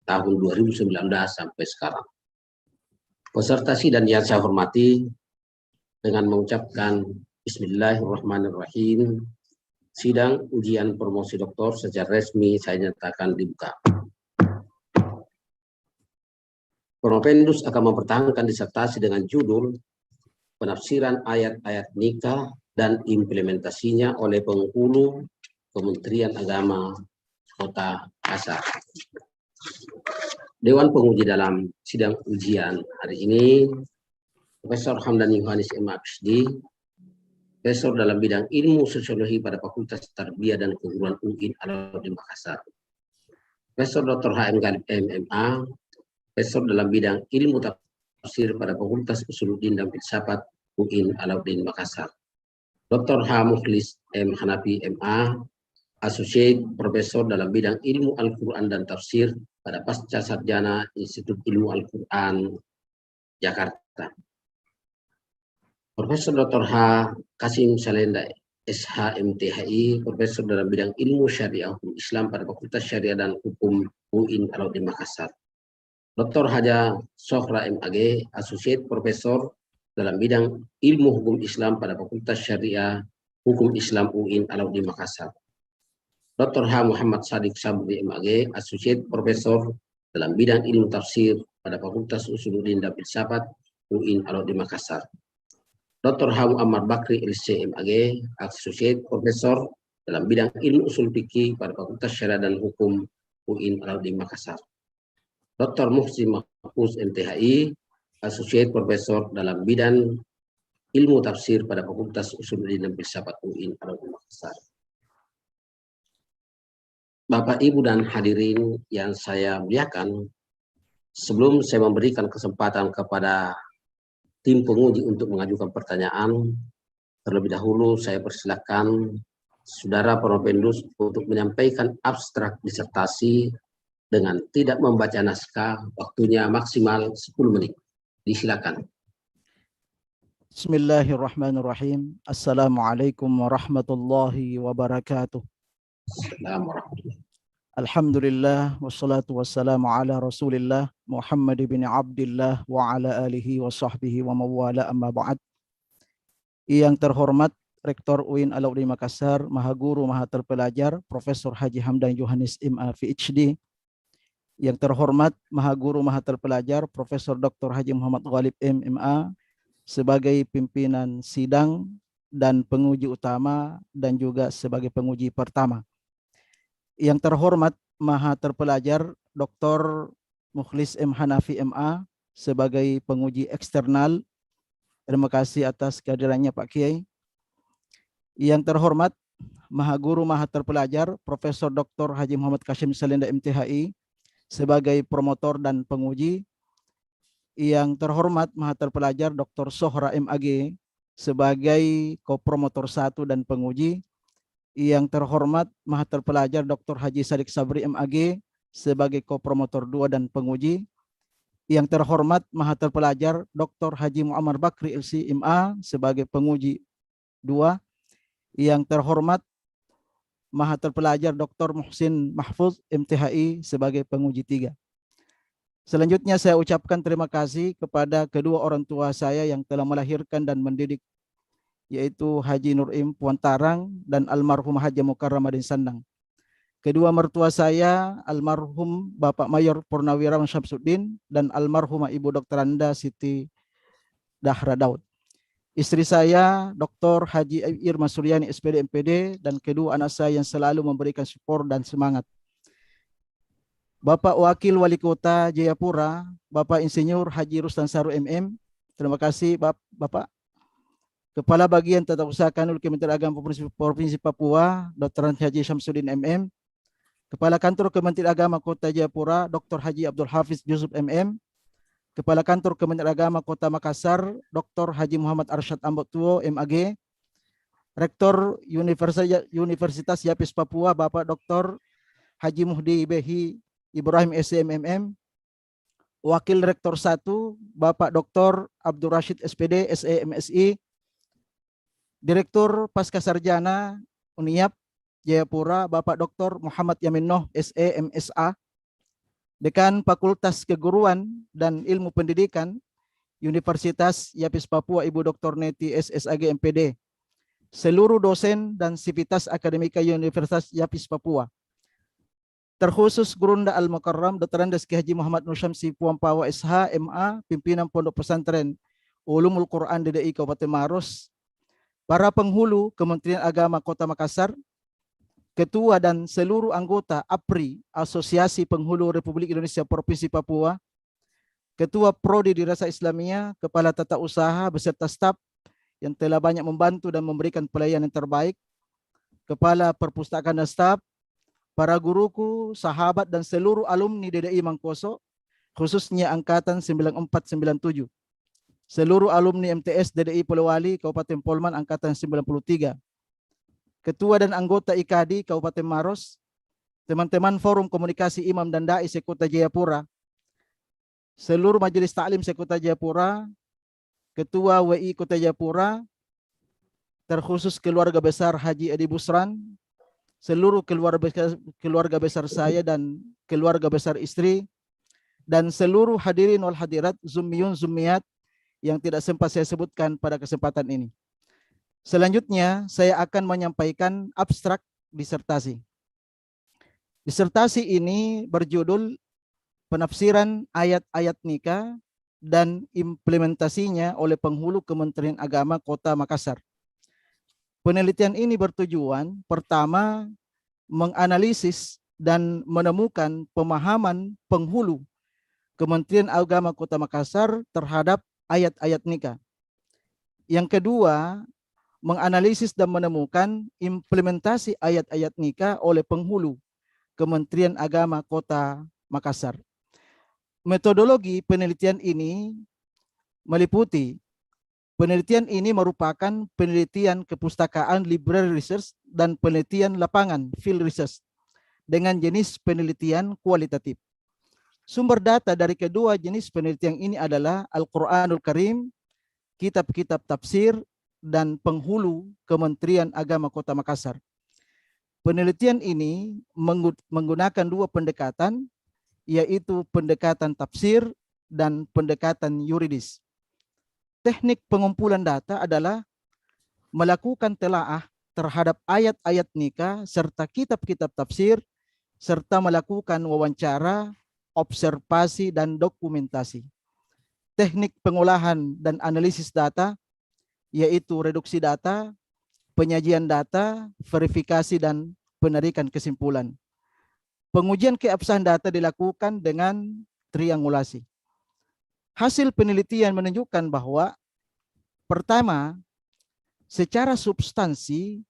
tahun 2019 sampai sekarang. Peserta sidang yang saya hormati, dengan mengucapkan Bismillahirrahmanirrahim, sidang ujian promosi doktor secara resmi saya nyatakan dibuka. Propendus akan mempertahankan disertasi dengan judul Penafsiran Ayat-Ayat Nikah dan Implementasinya oleh Penghulu Kementerian Agama Kota Makassar. Dewan Penguji dalam sidang ujian hari ini, Profesor Hamdan Yohanes MA PhD, Profesor dalam bidang ilmu sosiologi pada Fakultas Tarbiyah dan Keguruan UIN Alauddin Makassar. Profesor Dr. HM Galib MMA, Profesor dalam bidang ilmu tafsir pada Fakultas Usuluddin dan Filsafat UIN Alauddin Makassar. Dr. H. Mukhlis M. Hanafi MA, Associate Profesor dalam bidang ilmu Al-Quran dan Tafsir pada Pasca Sarjana Institut Ilmu Al-Quran Jakarta. Profesor Dr. H. Kasim Salenda SHMTHI, Profesor dalam bidang ilmu Syariah Hukum Islam pada Fakultas Syariah dan Hukum UIN Alauddin Makassar. Dr. Haja Sohra MAG, Associate Profesor dalam bidang ilmu hukum Islam pada Fakultas Syariah Hukum Islam UIN Alauddin Makassar. Dr. H. Muhammad Sadiq Sabri MAG, Associate Profesor dalam bidang ilmu tafsir pada Fakultas Usuluddin dan Filsafat UIN Alauddin Makassar. Dr. H. Muhammad Bakri LC MAG, Associate Profesor dalam bidang ilmu usul fikih pada Fakultas Syariah dan Hukum UIN Alauddin Makassar. Dr. Muhsin Mahfuz MTHI, Associate Profesor dalam bidang ilmu tafsir pada Fakultas Usuluddin dan Filsafat UIN Alauddin Makassar. Bapak, Ibu, dan hadirin yang saya muliakan, sebelum saya memberikan kesempatan kepada tim penguji untuk mengajukan pertanyaan, terlebih dahulu saya persilakan Saudara Propendus untuk menyampaikan abstrak disertasi dengan tidak membaca naskah, waktunya maksimal 10 menit. Disilakan. Bismillahirrahmanirrahim. Assalamualaikum warahmatullahi wabarakatuh. Assalamualaikum. Alhamdulillah wassalatu wassalamu ala Rasulillah Muhammad bin Abdillah wa ala alihi wa sahbihi wa mawala amma ba'd. Yang terhormat Rektor UIN Alauddin Makassar, Maha Guru Maha Terpelajar Profesor Haji Hamdan Yohanes MA PhD. Yang terhormat Maha Guru Maha Terpelajar Profesor Dr. Haji Muhammad Ghalib MMA sebagai pimpinan sidang dan penguji utama dan juga sebagai penguji pertama. Yang terhormat Maha Terpelajar Dr. Mukhlis M. Hanafi MA sebagai penguji eksternal. Terima kasih atas kehadirannya Pak Kiai. Yang terhormat Maha Guru Maha Terpelajar Profesor Dr. Haji Muhammad Kasim Salenda MTHI sebagai promotor dan penguji. Yang terhormat Maha Terpelajar Dr. Sohra MAG sebagai kopromotor 1 dan penguji. Yang terhormat Maha Terpelajar Dr. Haji Sadiq Sabri MAG sebagai kopromotor 2 dan penguji. Yang terhormat Maha Terpelajar Dr. Haji Muammar Bakri LC MA sebagai penguji 2. Yang terhormat Maha Terpelajar Dr. Muhsin Mahfuz MTHI sebagai penguji 3. Selanjutnya saya ucapkan terima kasih kepada kedua orang tua saya yang telah melahirkan dan mendidik, yaitu Haji Nurim Puan Tarang dan almarhum Haji Mukarram Madin Sandang. Kedua mertua saya almarhum Bapak Mayor Purnawirawan Syamsuddin dan almarhumah Ibu Dr. Anda Siti Dahra Daud. Istri saya Dr. Haji Irma Suryani SPD MPD dan kedua anak saya yang selalu memberikan support dan semangat. Bapak Wakil Wali Kota Jayapura, Bapak Insinyur Haji Rustan Saru MM. Terima kasih Bapak. Kepala Bagian Tata Usaha Kanwil Kementerian Agama Provinsi Papua, Dr. Haji Syamsuddin MM. Kepala Kantor Kementerian Agama Kota Jayapura, Dr. Haji Abdul Hafiz Yusuf MM. Kepala Kantor Kementerian Agama Kota Makassar, Dr. Haji Muhammad Arsyad Ambotuo MAG. Rektor Universitas Yapis Papua, Bapak Dr. Haji Muhdi Behi Ibrahim SMMM. Wakil Rektor 1, Bapak Dr. Abdul Rashid SPD SEMSI. Direktur Pasca Sarjana Uniap Jayapura, Bapak Dr. Muhammad Yamin Noh SE MSA. Dekan Fakultas Keguruan dan Ilmu Pendidikan Universitas Yapis Papua Ibu Dr. Neti SSAG MPD, seluruh dosen dan sivitas akademika Universitas Yapis Papua, terkhusus Gurunda Al-Mukarram Dr. Andes Ki Haji Muhammad Nur Syamsi Puampawa SH MA, pimpinan Pondok Pesantren Ulumul Quran DDI Kabupaten Maros, para penghulu Kementerian Agama Kota Makassar, Ketua dan seluruh anggota APRI Asosiasi Penghulu Republik Indonesia Provinsi Papua, Ketua Prodi Dirasa Islamiyah, Kepala Tata Usaha beserta staf yang telah banyak membantu dan memberikan pelayanan yang terbaik, Kepala Perpustakaan dan staf, para guruku, sahabat dan seluruh alumni DDI Mangkoso, khususnya angkatan 9497, seluruh alumni MTS DDI Polewali Kabupaten Polman angkatan 93, Ketua dan anggota IKADI Kabupaten Maros, teman-teman Forum Komunikasi Imam dan Dai Sekota Jayapura, seluruh Majelis Taklim Sekota Jayapura, Ketua WI Kota Jayapura, terkhusus keluarga besar Haji Edi Busran, seluruh keluarga besar saya dan keluarga besar istri, dan seluruh hadirin wal hadirat, Zummiyun Zummiyat yang tidak sempat saya sebutkan pada kesempatan ini. Selanjutnya saya akan menyampaikan abstrak disertasi. Disertasi ini berjudul Penafsiran Ayat-Ayat Nikah dan Implementasinya oleh Penghulu Kementerian Agama Kota Makassar. Penelitian ini bertujuan pertama menganalisis dan menemukan pemahaman penghulu Kementerian Agama Kota Makassar terhadap ayat-ayat nikah. Yang kedua, menganalisis dan menemukan implementasi ayat-ayat nikah oleh penghulu Kementerian Agama Kota Makassar. Metodologi penelitian ini meliputi penelitian ini merupakan penelitian kepustakaan library research dan penelitian lapangan field research dengan jenis penelitian kualitatif. Sumber data dari kedua jenis penelitian ini adalah Al-Quranul Karim, kitab-kitab tafsir, dan penghulu Kementerian Agama Kota Makassar. Penelitian ini menggunakan dua pendekatan, yaitu pendekatan tafsir dan pendekatan yuridis. Teknik pengumpulan data adalah melakukan telaah terhadap ayat-ayat nikah serta kitab-kitab tafsir, serta melakukan wawancara, observasi, dan dokumentasi. Teknik pengolahan dan analisis data, yaitu reduksi data, penyajian data, verifikasi, dan penarikan kesimpulan. Pengujian keabsahan data dilakukan dengan triangulasi. Hasil penelitian menunjukkan bahwa pertama, secara substansi,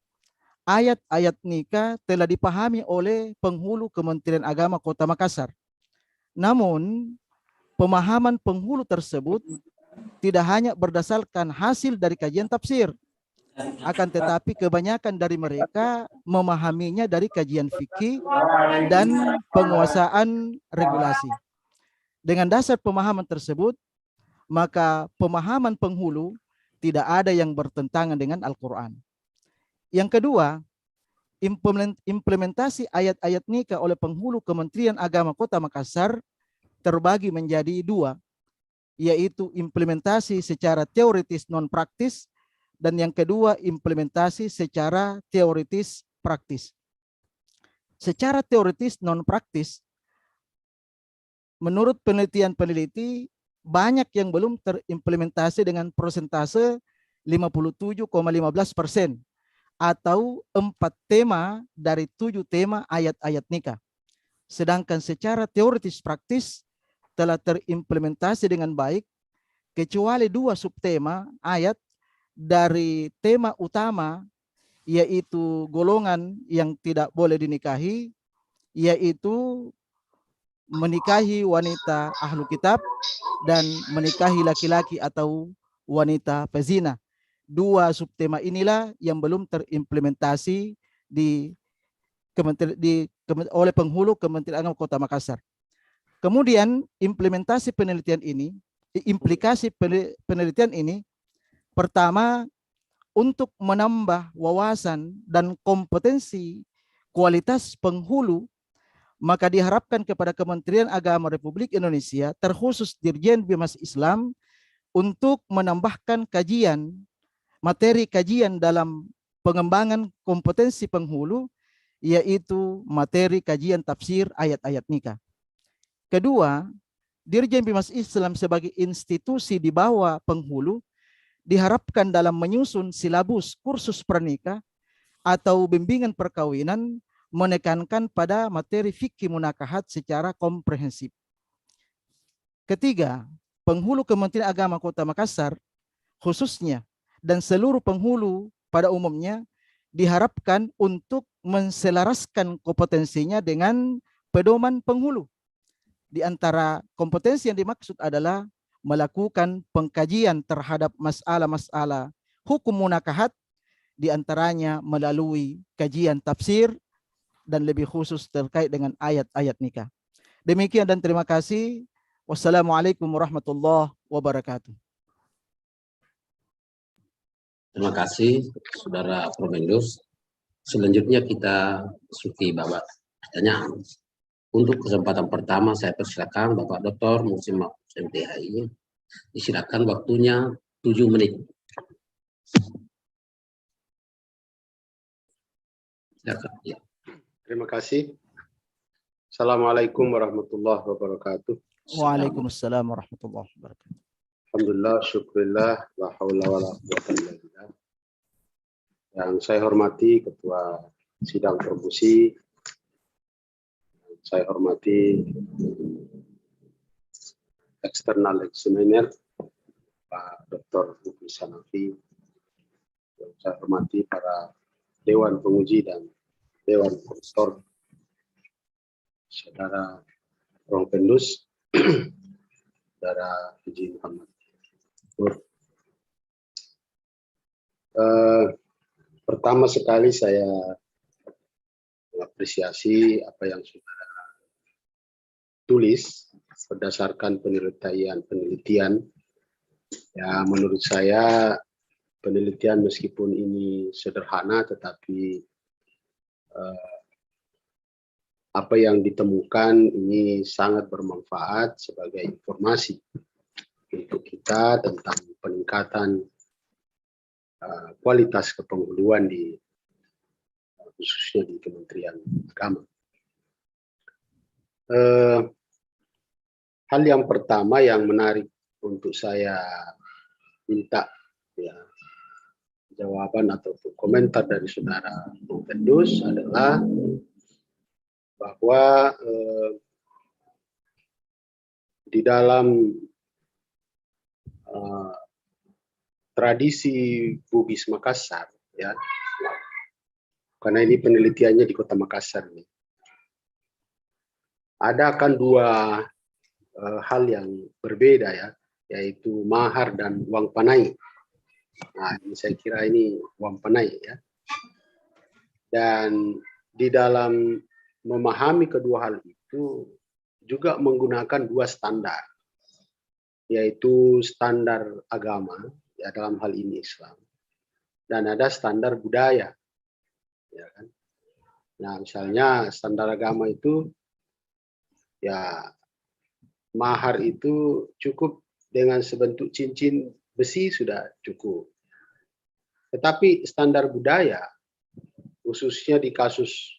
ayat-ayat nikah telah dipahami oleh penghulu Kementerian Agama Kota Makassar. Namun, pemahaman penghulu tersebut tidak hanya berdasarkan hasil dari kajian tafsir, akan tetapi kebanyakan dari mereka memahaminya dari kajian fikih dan penguasaan regulasi. Dengan dasar pemahaman tersebut, maka pemahaman penghulu tidak ada yang bertentangan dengan Al-Quran. Yang kedua, implementasi ayat-ayat nikah oleh penghulu Kementerian Agama Kota Makassar terbagi menjadi dua, yaitu implementasi secara teoritis non-praktis, dan yang kedua implementasi secara teoritis praktis. Secara teoritis non-praktis, menurut peneliti banyak yang belum terimplementasi dengan persentase 57,15% atau 4 tema dari 7 tema ayat-ayat nikah. Sedangkan secara teoritis praktis telah terimplementasi dengan baik kecuali 2 subtema ayat dari tema utama, yaitu golongan yang tidak boleh dinikahi, yaitu menikahi wanita ahlu kitab dan menikahi laki-laki atau wanita pezina. 2 subtema inilah yang belum terimplementasi oleh penghulu Kementerian Agama Kota Makassar. Kemudian implementasi penelitian ini, implikasi penelitian ini, pertama, untuk menambah wawasan dan kompetensi kualitas penghulu maka diharapkan kepada Kementerian Agama Republik Indonesia, terkhusus Dirjen Bimas Islam, untuk menambahkan materi kajian dalam pengembangan kompetensi penghulu, yaitu materi kajian tafsir ayat-ayat nikah. Kedua, Dirjen Bimas Islam sebagai institusi di bawah penghulu diharapkan dalam menyusun silabus kursus pernikah atau bimbingan perkawinan menekankan pada materi fikih munakahat secara komprehensif. Ketiga, penghulu Kementerian Agama Kota Makassar khususnya dan seluruh penghulu pada umumnya diharapkan untuk menselaraskan kompetensinya dengan pedoman penghulu. Di antara kompetensi yang dimaksud adalah melakukan pengkajian terhadap masalah-masalah hukum munakahat, di antaranya melalui kajian tafsir dan lebih khusus terkait dengan ayat-ayat nikah. Demikian dan terima kasih. Wassalamualaikum warahmatullahi wabarakatuh. Terima kasih, Saudara Prof. Selanjutnya kita masuki babak pertanyaan. Untuk kesempatan pertama saya persilakan Bapak Dr. Muhsin Mahfuz MTHI. Disilakan waktunya 7 menit. Silakan. Ya. Terima kasih. Assalamualaikum warahmatullahi wabarakatuh. Waalaikumsalam warahmatullahi wabarakatuh. Alhamdulillah, syukurillah, la haula wa la quwwata illa billah. Yang saya hormati Ketua Sidang Promosi, saya hormati External Examiner Pak Dr. Muflis Hanafi, saya hormati para Dewan Penguji dan Dewan Konstor, Saudara Prof. Pendus, Saudara Haji Muhammad Nur. Pertama sekali saya mengapresiasi apa yang saudara tulis berdasarkan penelitian. Ya, menurut saya penelitian meskipun ini sederhana, tetapi apa yang ditemukan ini sangat bermanfaat sebagai informasi untuk kita tentang peningkatan kualitas kepenghuluan di khususnya di Kementerian Agama. Hal yang pertama yang menarik untuk saya minta ya jawaban atau komentar dari saudara Bung Pendus adalah bahwa di dalam tradisi Bugis Makassar, ya, karena ini penelitiannya di Kota Makassar nih, ada akan dua hal yang berbeda ya, yaitu mahar dan uang panai. Nah, ini saya kira ini uang panai ya. Dan di dalam memahami kedua hal itu juga menggunakan dua standar, yaitu standar agama ya dalam hal ini Islam, dan ada standar budaya, ya kan. Nah, misalnya standar agama itu ya mahar itu cukup dengan sebentuk cincin besi sudah cukup. Tetapi standar budaya khususnya di kasus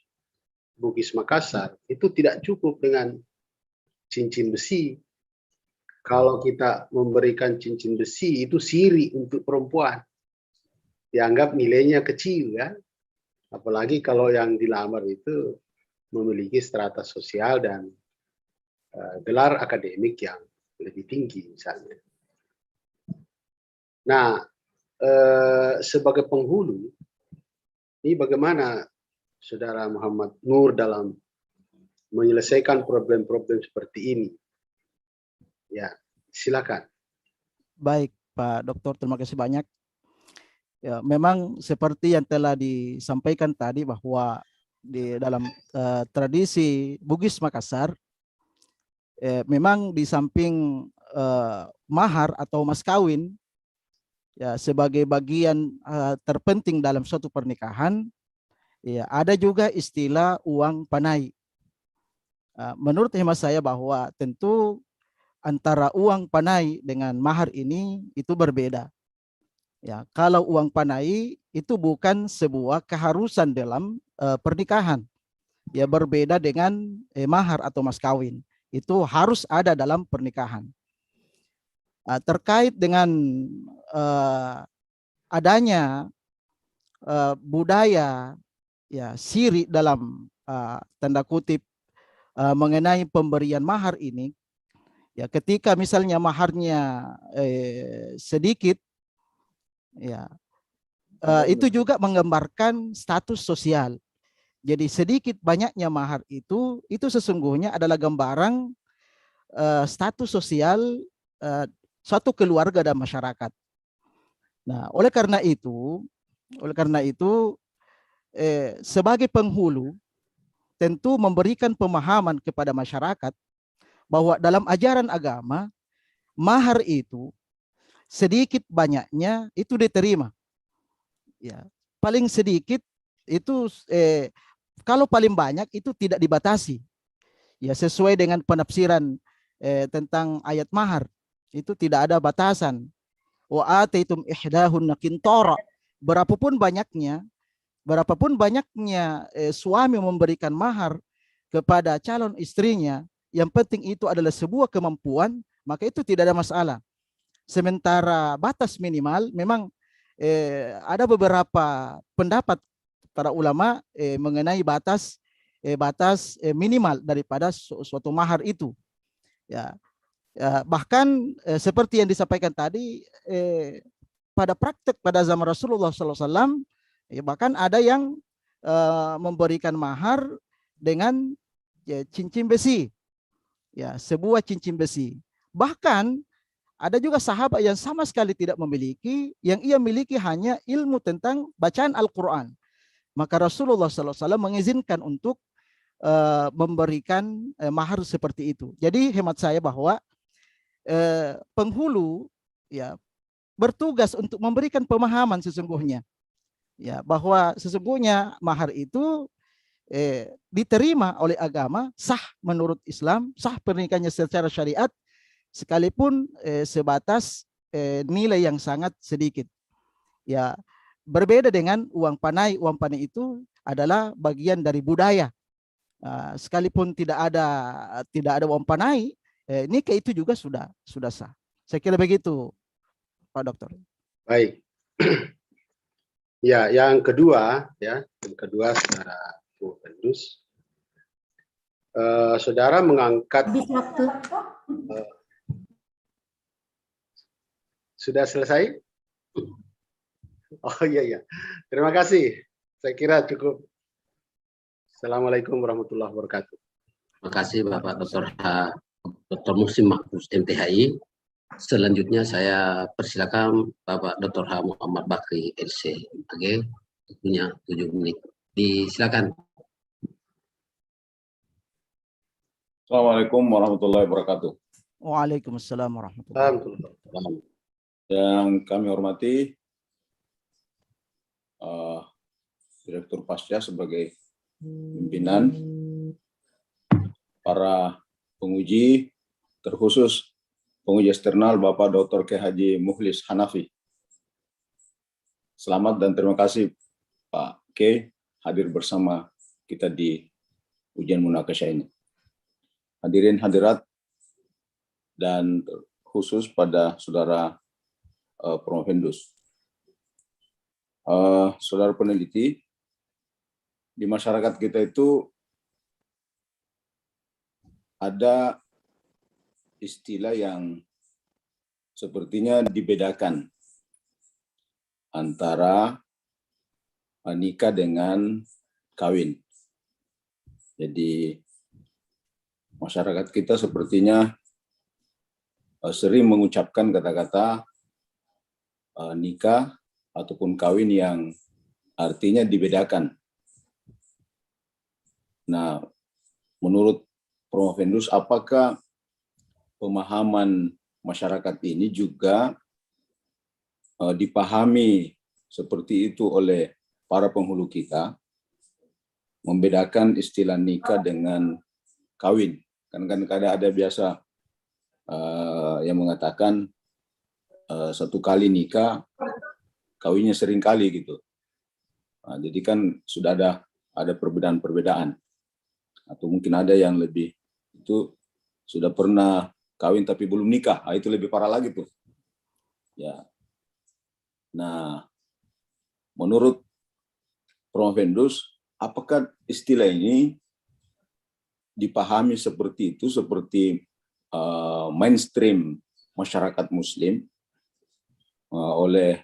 Bugis Makassar itu tidak cukup dengan cincin besi. Kalau kita memberikan cincin besi itu siri untuk perempuan, dianggap nilainya kecil ya. Apalagi kalau yang dilamar itu memiliki strata sosial dan gelar akademik yang lebih tinggi misalnya. Nah, sebagai penghulu, ini bagaimana Saudara Muhammad Nur dalam menyelesaikan problem-problem seperti ini? Ya, silakan. Baik, Pak Dokter, terima kasih banyak. Ya, memang seperti yang telah disampaikan tadi bahwa di dalam tradisi Bugis Makassar, memang di samping mahar atau mas kawin ya sebagai bagian terpenting dalam suatu pernikahan, ya ada juga istilah uang panai. Menurut hemat saya bahwa tentu antara uang panai dengan mahar ini itu berbeda. Ya, kalau uang panai itu bukan sebuah keharusan dalam pernikahan. Ya, berbeda dengan mahar atau mas kawin. Itu harus ada dalam pernikahan. Terkait dengan adanya budaya ya syirik dalam tanda kutip mengenai pemberian mahar ini, ya ketika misalnya maharnya sedikit, ya itu juga menggambarkan status sosial. Jadi sedikit banyaknya mahar itu sesungguhnya adalah gambaran status sosial suatu keluarga dan masyarakat. Nah, oleh karena itu sebagai penghulu tentu memberikan pemahaman kepada masyarakat bahwa dalam ajaran agama mahar itu sedikit banyaknya itu diterima. Ya, paling sedikit itu kalau paling banyak itu tidak dibatasi. Ya, sesuai dengan penafsiran tentang ayat mahar itu tidak ada batasan. Wa ataitum ihdahunna qintara. Berapapun banyaknya suami memberikan mahar kepada calon istrinya, yang penting itu adalah sebuah kemampuan, maka itu tidak ada masalah. Sementara batas minimal memang ada beberapa pendapat para ulama mengenai batas minimal daripada suatu mahar itu. Ya, bahkan seperti yang disampaikan tadi, pada praktek pada zaman Rasulullah SAW, bahkan ada yang memberikan mahar dengan cincin besi, ya sebuah cincin besi. Bahkan ada juga sahabat yang sama sekali tidak memiliki, yang ia miliki hanya ilmu tentang bacaan Al-Quran. Maka Rasulullah SAW mengizinkan untuk memberikan mahar seperti itu. Jadi hemat saya bahwa penghulu ya bertugas untuk memberikan pemahaman sesungguhnya, ya bahwa sesungguhnya mahar itu diterima oleh agama, sah menurut Islam, sah pernikahannya secara syariat, sekalipun sebatas nilai yang sangat sedikit. Ya, berbeda dengan uang panai. Uang panai itu adalah bagian dari budaya. Sekalipun tidak ada uang panai, nikah itu juga sudah sah. Saya kira begitu, Pak Dokter. Baik. Ya, yang kedua saudara Bu Pendus, saudara mengangkat sudah selesai? Oh iya. Terima kasih. Saya kira cukup. Assalamualaikum warahmatullahi wabarakatuh. Terima kasih Bapak Dr. Muhsin Mahfuz MTHI. Selanjutnya saya persilakan Bapak Dr. H. Muhammad Bakri LC. Oke, punya 7 menit. Disilakan. Assalamualaikum warahmatullahi wabarakatuh. Waalaikumsalam warahmatullahi wabarakatuh. Yang kami hormati Direktur Pasca sebagai pimpinan, para penguji, terkhusus penguji eksternal Bapak Dr. K. Haji Mukhlis Hanafi. Selamat dan terima kasih Pak K. hadir bersama kita di ujian munakasyah ini. Hadirin hadirat dan khusus pada saudara Promovendus. Saudara peneliti, di masyarakat kita itu ada istilah yang sepertinya dibedakan antara nikah dengan kawin. Jadi masyarakat kita sepertinya sering mengucapkan kata-kata nikah ataupun kawin yang artinya dibedakan. Nah, menurut Promovendus, apakah pemahaman masyarakat ini juga dipahami seperti itu oleh para penghulu kita, membedakan istilah nikah dengan kawin. Kan kadang ada biasa yang mengatakan satu kali nikah, kawinnya sering kali gitu. Nah, jadi kan sudah ada perbedaan-perbedaan. Atau mungkin ada yang lebih itu sudah pernah kawin tapi belum nikah, itu lebih parah lagi tuh. Ya. Nah, menurut Prof. Vendus, apakah istilah ini dipahami seperti itu, seperti mainstream masyarakat Muslim oleh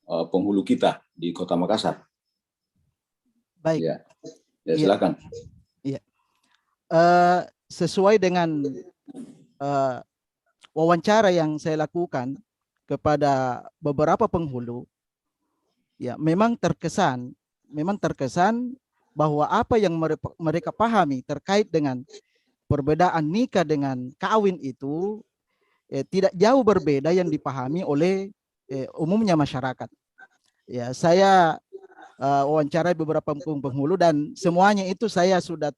penghulu kita di Kota Makassar? Baik. Ya, silakan. Iya. Sesuai dengan wawancara yang saya lakukan kepada beberapa penghulu, ya memang terkesan bahwa apa yang mereka pahami terkait dengan perbedaan nikah dengan kawin itu tidak jauh berbeda yang dipahami oleh umumnya masyarakat. Ya, saya wawancarai beberapa penghulu dan semuanya itu saya sudah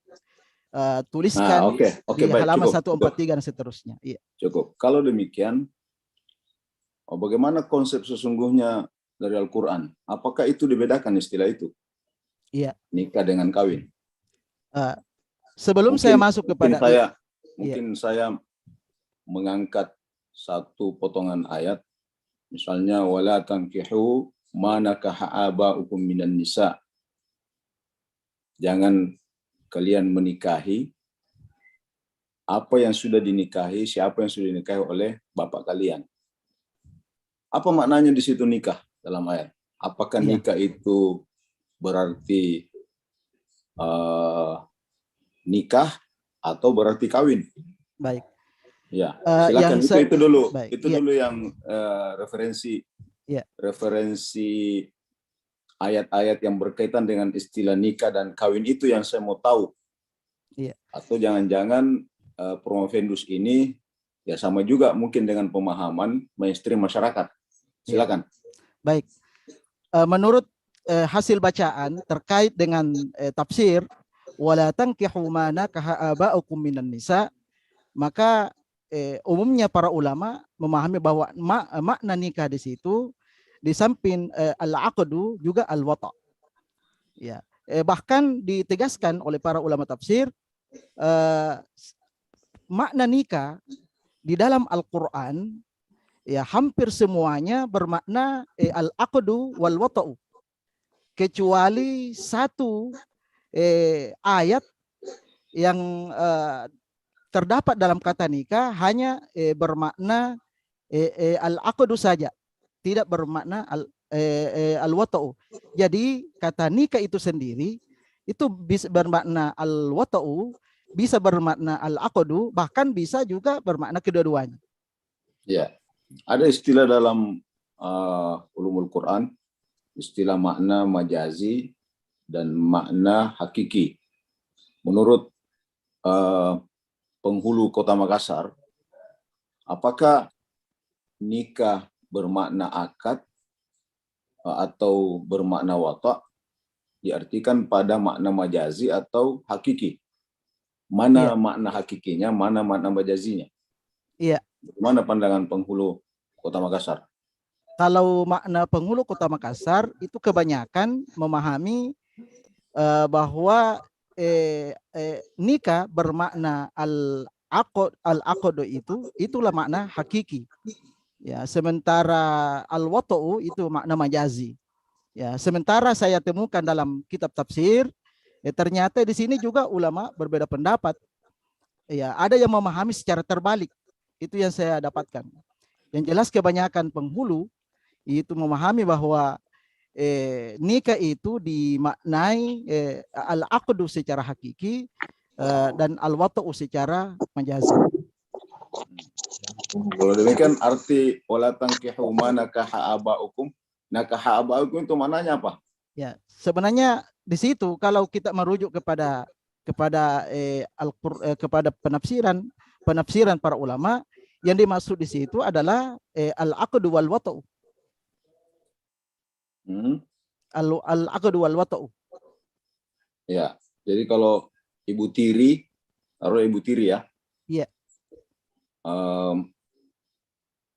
tuliskan di halaman 143 dan seterusnya. Iya. Cukup. Kalau demikian, bagaimana konsep sesungguhnya dari Al-Quran? Apakah itu dibedakan istilah itu? Iya. Nikah dengan kawin. Sebelum saya masuk kepada saya mengangkat satu potongan ayat, misalnya wala tankihu ma nakaha aba'ukum minan nisa. Jangan kalian menikahi apa yang sudah dinikahi, siapa yang sudah dinikahi oleh bapak kalian. Apa maknanya di situ nikah dalam ayat? Apakah nikah itu berarti nikah atau berarti kawin? Baik. Ya, silakan. Itu dulu. Baik, itu dulu yang referensi ayat-ayat yang berkaitan dengan istilah nikah dan kawin itu yang saya mau tahu. Atau jangan-jangan Prof. Vendus ini ya sama juga mungkin dengan pemahaman mainstream masyarakat. Silakan. Baik. Menurut hasil bacaan terkait dengan tafsir wala tankihu ma nakaha aba'ukum minan nisa, maka umumnya para ulama memahami bahwa makna nikah di situ di samping al-aqdu juga al-wata'. Ya, bahkan ditegaskan oleh para ulama tafsir makna nikah di dalam Al-Qur'an ya hampir semuanya bermakna al-aqdu wal wata'u, kecuali satu ayat yang terdapat dalam kata nikah hanya bermakna al-aqdu saja, tidak bermakna al-wata'u. Jadi kata nikah itu sendiri itu bisa bermakna al-wata'u, bisa bermakna al-aqdu, bahkan bisa juga bermakna kedua-duanya. Ya, ada istilah dalam ulumul Quran, istilah makna majazi dan makna hakiki. Menurut penghulu Kota Makassar, apakah nikah bermakna akad atau bermakna wata' diartikan pada makna majazi atau hakiki? Mana makna hakikinya, mana makna majazinya? Iya. Bagaimana pandangan penghulu Kota Makassar? Kalau makna penghulu Kota Makassar itu kebanyakan memahami bahwa nikah bermakna al-aqd itulah makna hakiki. Ya, sementara al-wata'u itu makna majazi. Ya, sementara saya temukan dalam kitab tafsir, ternyata di sini juga ulama berbeda pendapat. Ya, ada yang memahami secara terbalik. Itu yang saya dapatkan. Yang jelas kebanyakan penghulu itu memahami bahwa nikah itu dimaknai al-aqdu secara hakiki dan al-wata'u secara majazi. Kalau demikian arti wala tankihu ma nakaha aba'ukum, nakaha aba'ukum itu mananya apa? Ya, sebenarnya di situ kalau kita merujuk kepada kepada penafsiran para ulama, yang dimaksud di situ adalah al-aqdu wal wata'u. Al-aqdu wal wata'u. Ya, jadi kalau ibu tiri taruh ibu tiri ya. Iya.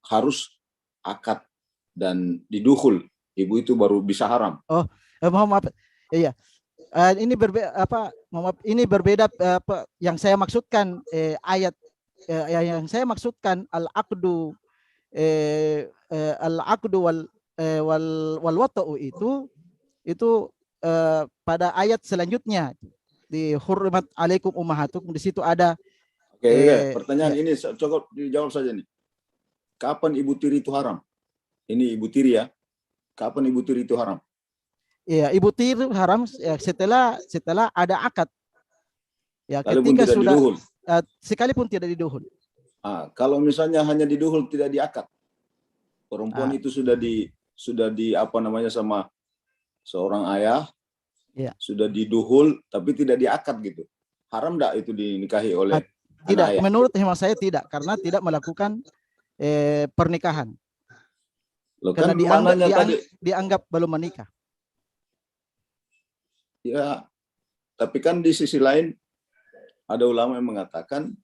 Harus akad dan didukhul, ibu itu baru bisa haram. Mohon maaf. Iya. Ini ini berbeda yang saya maksudkan ayat yang saya maksudkan al-aqdu wal wata'u itu pada ayat selanjutnya di hurrimat alaikum ummahatukum, di situ ada. Oke, pertanyaan ini cukup dijawab saja nih. Kapan ibu tiri itu haram? Ini ibu tiri ya. Kapan ibu tiri itu haram? Ya, ibu tiri haram setelah ada akad. Ya, Sekalipun ketika tidak sudah diduhul. Sekalipun tidak diduhul. Kalau misalnya hanya diduhul tidak diakad, perempuan itu sudah di apa namanya sama seorang ayah, ya. Sudah diduhul tapi tidak diakad gitu. Haram enggak itu dinikahi oleh tidak, ayah? menurut hemat saya tidak, karena tidak melakukan pernikahan. Loh, karena kan dianggap belum menikah. Ya, tapi kan di sisi lain ada ulama yang mengatakan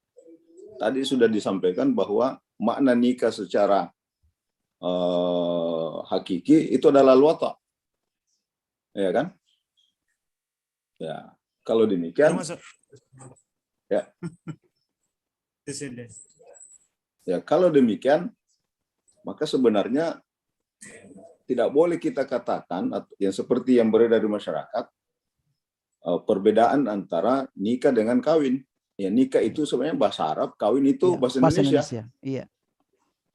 tadi sudah disampaikan bahwa makna nikah secara hakiki itu adalah al-wata'. Ya kan? Ya, kalau demikian ya. Ya, kalau demikian maka sebenarnya tidak boleh kita katakan yang seperti yang beredar di masyarakat perbedaan antara nikah dengan kawin. Ya, nikah itu sebenarnya bahasa Arab, kawin itu bahasa Indonesia. Iya.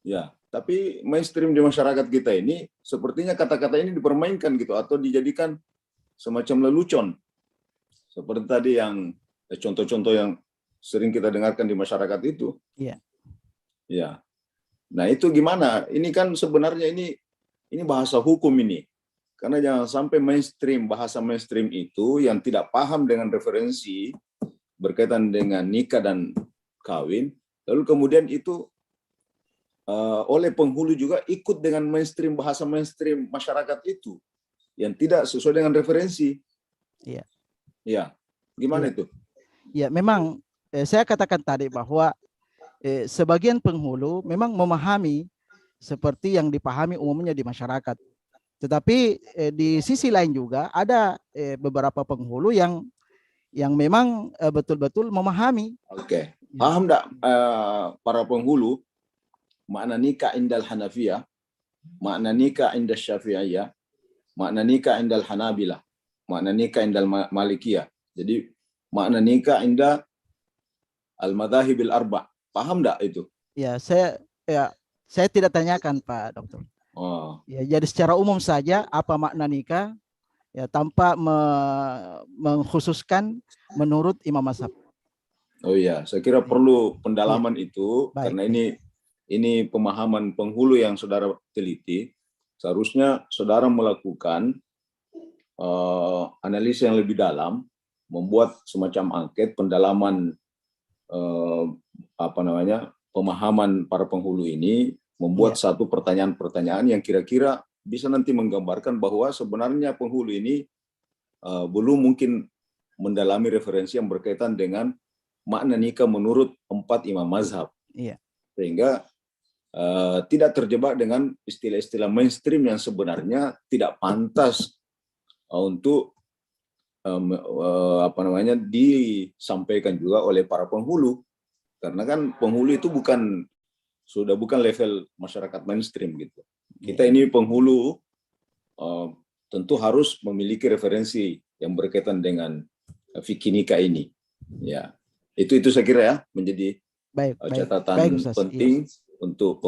Ya, tapi mainstream di masyarakat kita ini sepertinya kata-kata ini dipermainkan gitu atau dijadikan semacam lelucon. Seperti tadi yang contoh-contoh yang sering kita dengarkan di masyarakat itu. Iya. Ya. Nah, itu gimana? Ini kan sebenarnya ini bahasa hukum ini. Karena jangan sampai bahasa mainstream itu yang tidak paham dengan referensi berkaitan dengan nikah dan kawin, lalu kemudian itu oleh penghulu juga ikut dengan bahasa mainstream masyarakat itu yang tidak sesuai dengan referensi. Iya. Ya, gimana itu? Ya, memang saya katakan tadi bahwa sebagian penghulu memang memahami seperti yang dipahami umumnya di masyarakat. Tetapi di sisi lain juga ada beberapa penghulu yang memang betul-betul memahami. Oke. Paham enggak para penghulu makna nikah indal Hanafiyah, makna nikah indal Syafi'iyah, makna nikah indal Hanabilah, makna nikah indal Malikiyah. Jadi makna nikah indal al-madhahibil arba'. Paham enggak itu? Ya, saya tidak tanyakan Pak Dokter. Oh. Ya, jadi secara umum saja apa makna nikah ya tanpa mengkhususkan menurut imam mazhab. Oh iya, saya kira perlu pendalaman itu. Baik. Karena ini pemahaman penghulu yang saudara teliti. Seharusnya saudara melakukan analisis yang lebih dalam, membuat semacam angket pendalaman pemahaman para penghulu ini, membuat satu pertanyaan-pertanyaan yang kira-kira bisa nanti menggambarkan bahwa sebenarnya penghulu ini belum mungkin mendalami referensi yang berkaitan dengan makna nikah menurut 4 imam mazhab. Iya. Sehingga tidak terjebak dengan istilah-istilah mainstream yang sebenarnya tidak pantas untuk disampaikan juga oleh para penghulu. Karena kan penghulu itu sudah bukan level masyarakat mainstream gitu. Kita ini penghulu tentu harus memiliki referensi yang berkaitan dengan fikih nikah ini. Ya, itu saya kira ya menjadi catatan penting untuk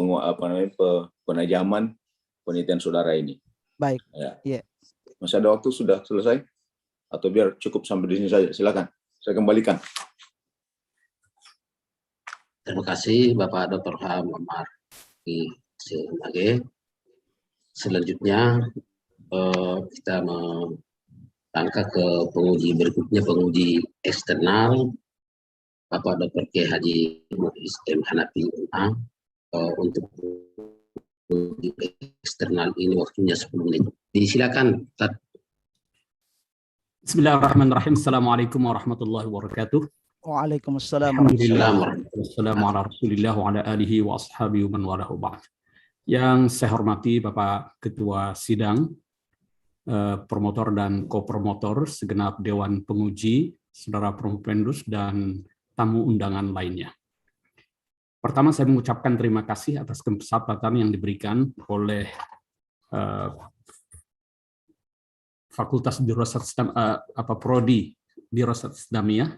penajaman penelitian saudara ini. Baik. Ya. Masih ada waktu, sudah selesai atau biar cukup sampai di sini saja? Silakan, saya kembalikan. Terima kasih Bapak Dr. H. Muhammad Sebagai. Selanjutnya kita melangkah ke penguji berikutnya, penguji eksternal Bapak Dr. K. Haji Muiz M. Hanafi MA. Untuk penguji eksternal ini waktunya 10 menit. Disilakan. Bismillahirrahmanirrahim. Assalamualaikum warahmatullahi wabarakatuh. Waalaikumsalam Alhamdulillah. Wassalamu ala Rasulillah wa ala alihi wa ashabihi wa man walahu ba'd. Yang saya hormati Bapak Ketua Sidang, promotor dan ko-promotor, segenap Dewan Penguji, Saudara Promopendus, dan tamu undangan lainnya. Pertama, saya mengucapkan terima kasih atas kesempatan yang diberikan oleh Fakultas Dirasat Prodi Dirasat Islamiyah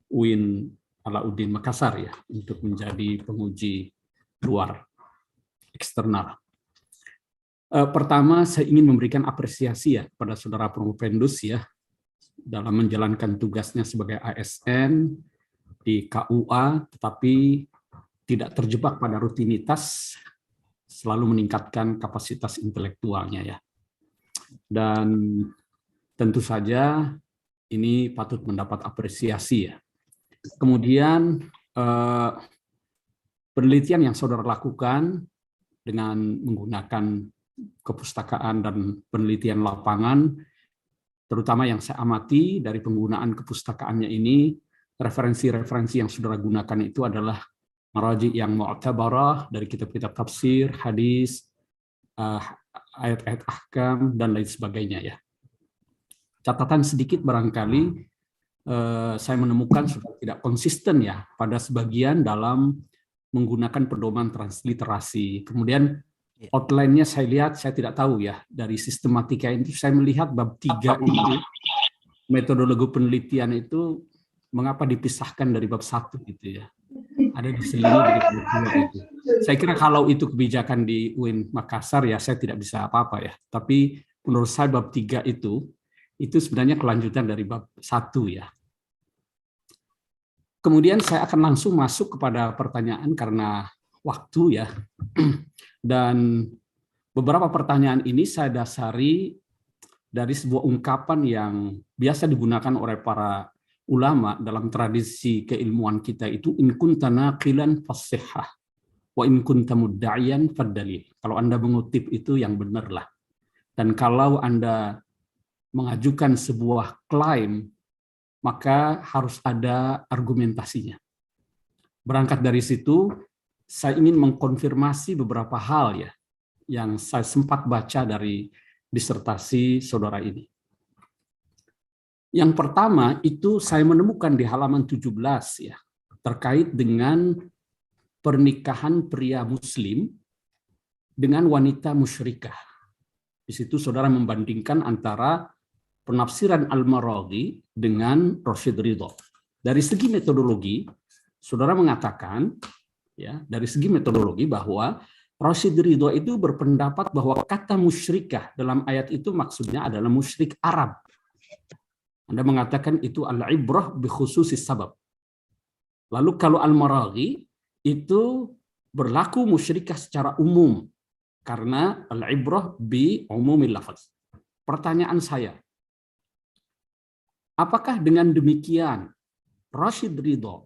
UIN Alauddin Makassar ya, untuk menjadi penguji luar eksternal. Pertama, saya ingin memberikan apresiasi ya pada Saudara Promopendus ya dalam menjalankan tugasnya sebagai ASN di KUA, tetapi tidak terjebak pada rutinitas, selalu meningkatkan kapasitas intelektualnya ya. Dan tentu saja ini patut mendapat apresiasi ya. Kemudian penelitian yang saudara lakukan dengan menggunakan kepustakaan dan penelitian lapangan, terutama yang saya amati dari penggunaan kepustakaannya ini, referensi-referensi yang saudara gunakan itu adalah maraji yang mu'tabarah dari kitab-kitab tafsir, hadis, ayat-ayat ahkam, dan lain sebagainya ya. Catatan sedikit barangkali, saya menemukan sudah tidak konsisten ya pada sebagian dalam menggunakan pedoman transliterasi. Kemudian outline-nya saya lihat, saya tidak tahu ya, dari sistematika itu saya melihat bab 3 itu, metodologi penelitian itu mengapa dipisahkan dari bab 1 gitu ya. Ada diselingi di bab 2 itu. Saya kira kalau itu kebijakan di UIN Makassar ya saya tidak bisa apa-apa ya. Tapi menurut saya bab 3 itu sebenarnya kelanjutan dari bab 1 ya. Kemudian saya akan langsung masuk kepada pertanyaan karena waktu ya. Dan beberapa pertanyaan ini saya dasari dari sebuah ungkapan yang biasa digunakan oleh para ulama dalam tradisi keilmuan kita itu, in kunta naqilan fasihhah wa in kunta mudda'iyan faddalil. Kalau Anda mengutip itu yang benarlah. Dan kalau Anda mengajukan sebuah klaim, maka harus ada argumentasinya. Berangkat dari situ, saya ingin mengkonfirmasi beberapa hal ya, yang saya sempat baca dari disertasi saudara ini. Yang pertama itu saya menemukan di halaman 17 ya, terkait dengan pernikahan pria muslim dengan wanita musyrikah. Di situ saudara membandingkan antara penafsiran Al-Maraghi dengan Rashid Ridho. Dari segi metodologi, saudara mengatakan ya, dari segi metodologi bahwa Rashid Ridho itu berpendapat bahwa kata musyrikah dalam ayat itu maksudnya adalah musyrik Arab. Anda mengatakan itu al-ibrah bi khususis sabab. Lalu kalau Al-Maraghi itu berlaku musyrikah secara umum karena al-ibrah bi umumil lafaz. Pertanyaan saya, apakah dengan demikian Rashid Ridho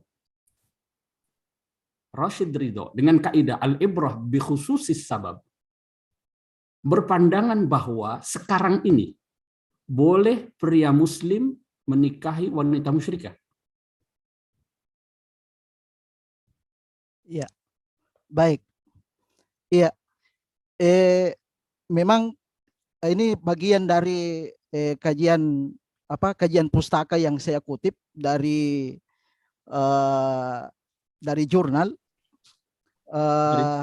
dengan kaidah al-ibrah bi khususis sabab berpandangan bahwa sekarang ini boleh pria muslim menikahi wanita musyrikah? Ya, baik. Iya, memang ini bagian dari kajian pustaka yang saya kutip dari jurnal.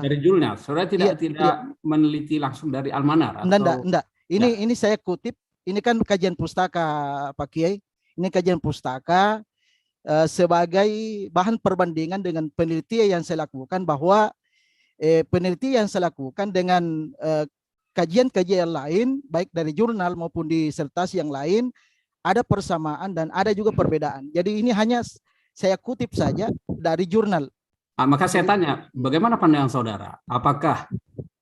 Dari jurnal, saudara tidak meneliti langsung dari Almanar atau? Enggak. Ini saya kutip. Ini kan kajian pustaka, Pak Kiai. Ini kajian pustaka sebagai bahan perbandingan dengan penelitian yang saya lakukan, bahwa penelitian yang saya lakukan dengan kajian-kajian lain, baik dari jurnal maupun disertasi yang lain, ada persamaan dan ada juga perbedaan. Jadi ini hanya saya kutip saja dari jurnal. Maka saya tanya, bagaimana pandangan saudara? Apakah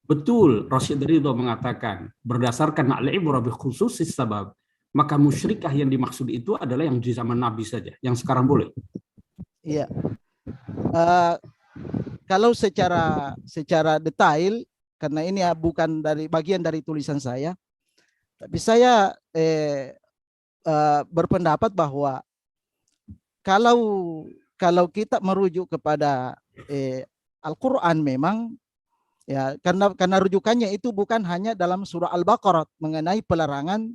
betul Rashid Ridho mengatakan berdasarkan al-ibrah bi khususis sabab, maka musyrikah yang dimaksud itu adalah yang di zaman Nabi saja, yang sekarang boleh? Iya. Kalau secara detail, karena ini bukan dari bagian dari tulisan saya, tapi saya berpendapat bahwa kalau kita merujuk kepada Al-Quran memang ya, karena rujukannya itu bukan hanya dalam surah Al-Baqarah mengenai pelarangan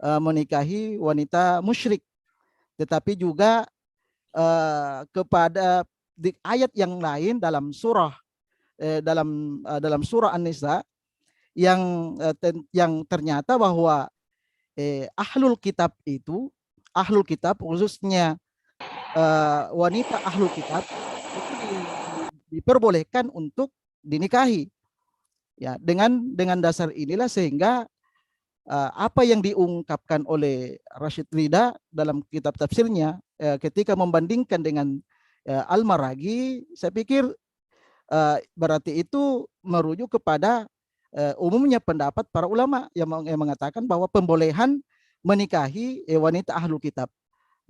menikahi wanita musyrik, tetapi juga kepada di ayat yang lain dalam surah dalam surah An-Nisa yang ternyata bahwa ahlul kitab khususnya wanita ahlul kitab itu diperbolehkan untuk dinikahi. Ya, dengan dasar inilah sehingga apa yang diungkapkan oleh Rashid Ridha dalam kitab tafsirnya ketika membandingkan dengan Al-Maraghi, saya pikir berarti itu merujuk kepada umumnya pendapat para ulama yang mengatakan bahwa pembolehan menikahi wanita ahlul kitab.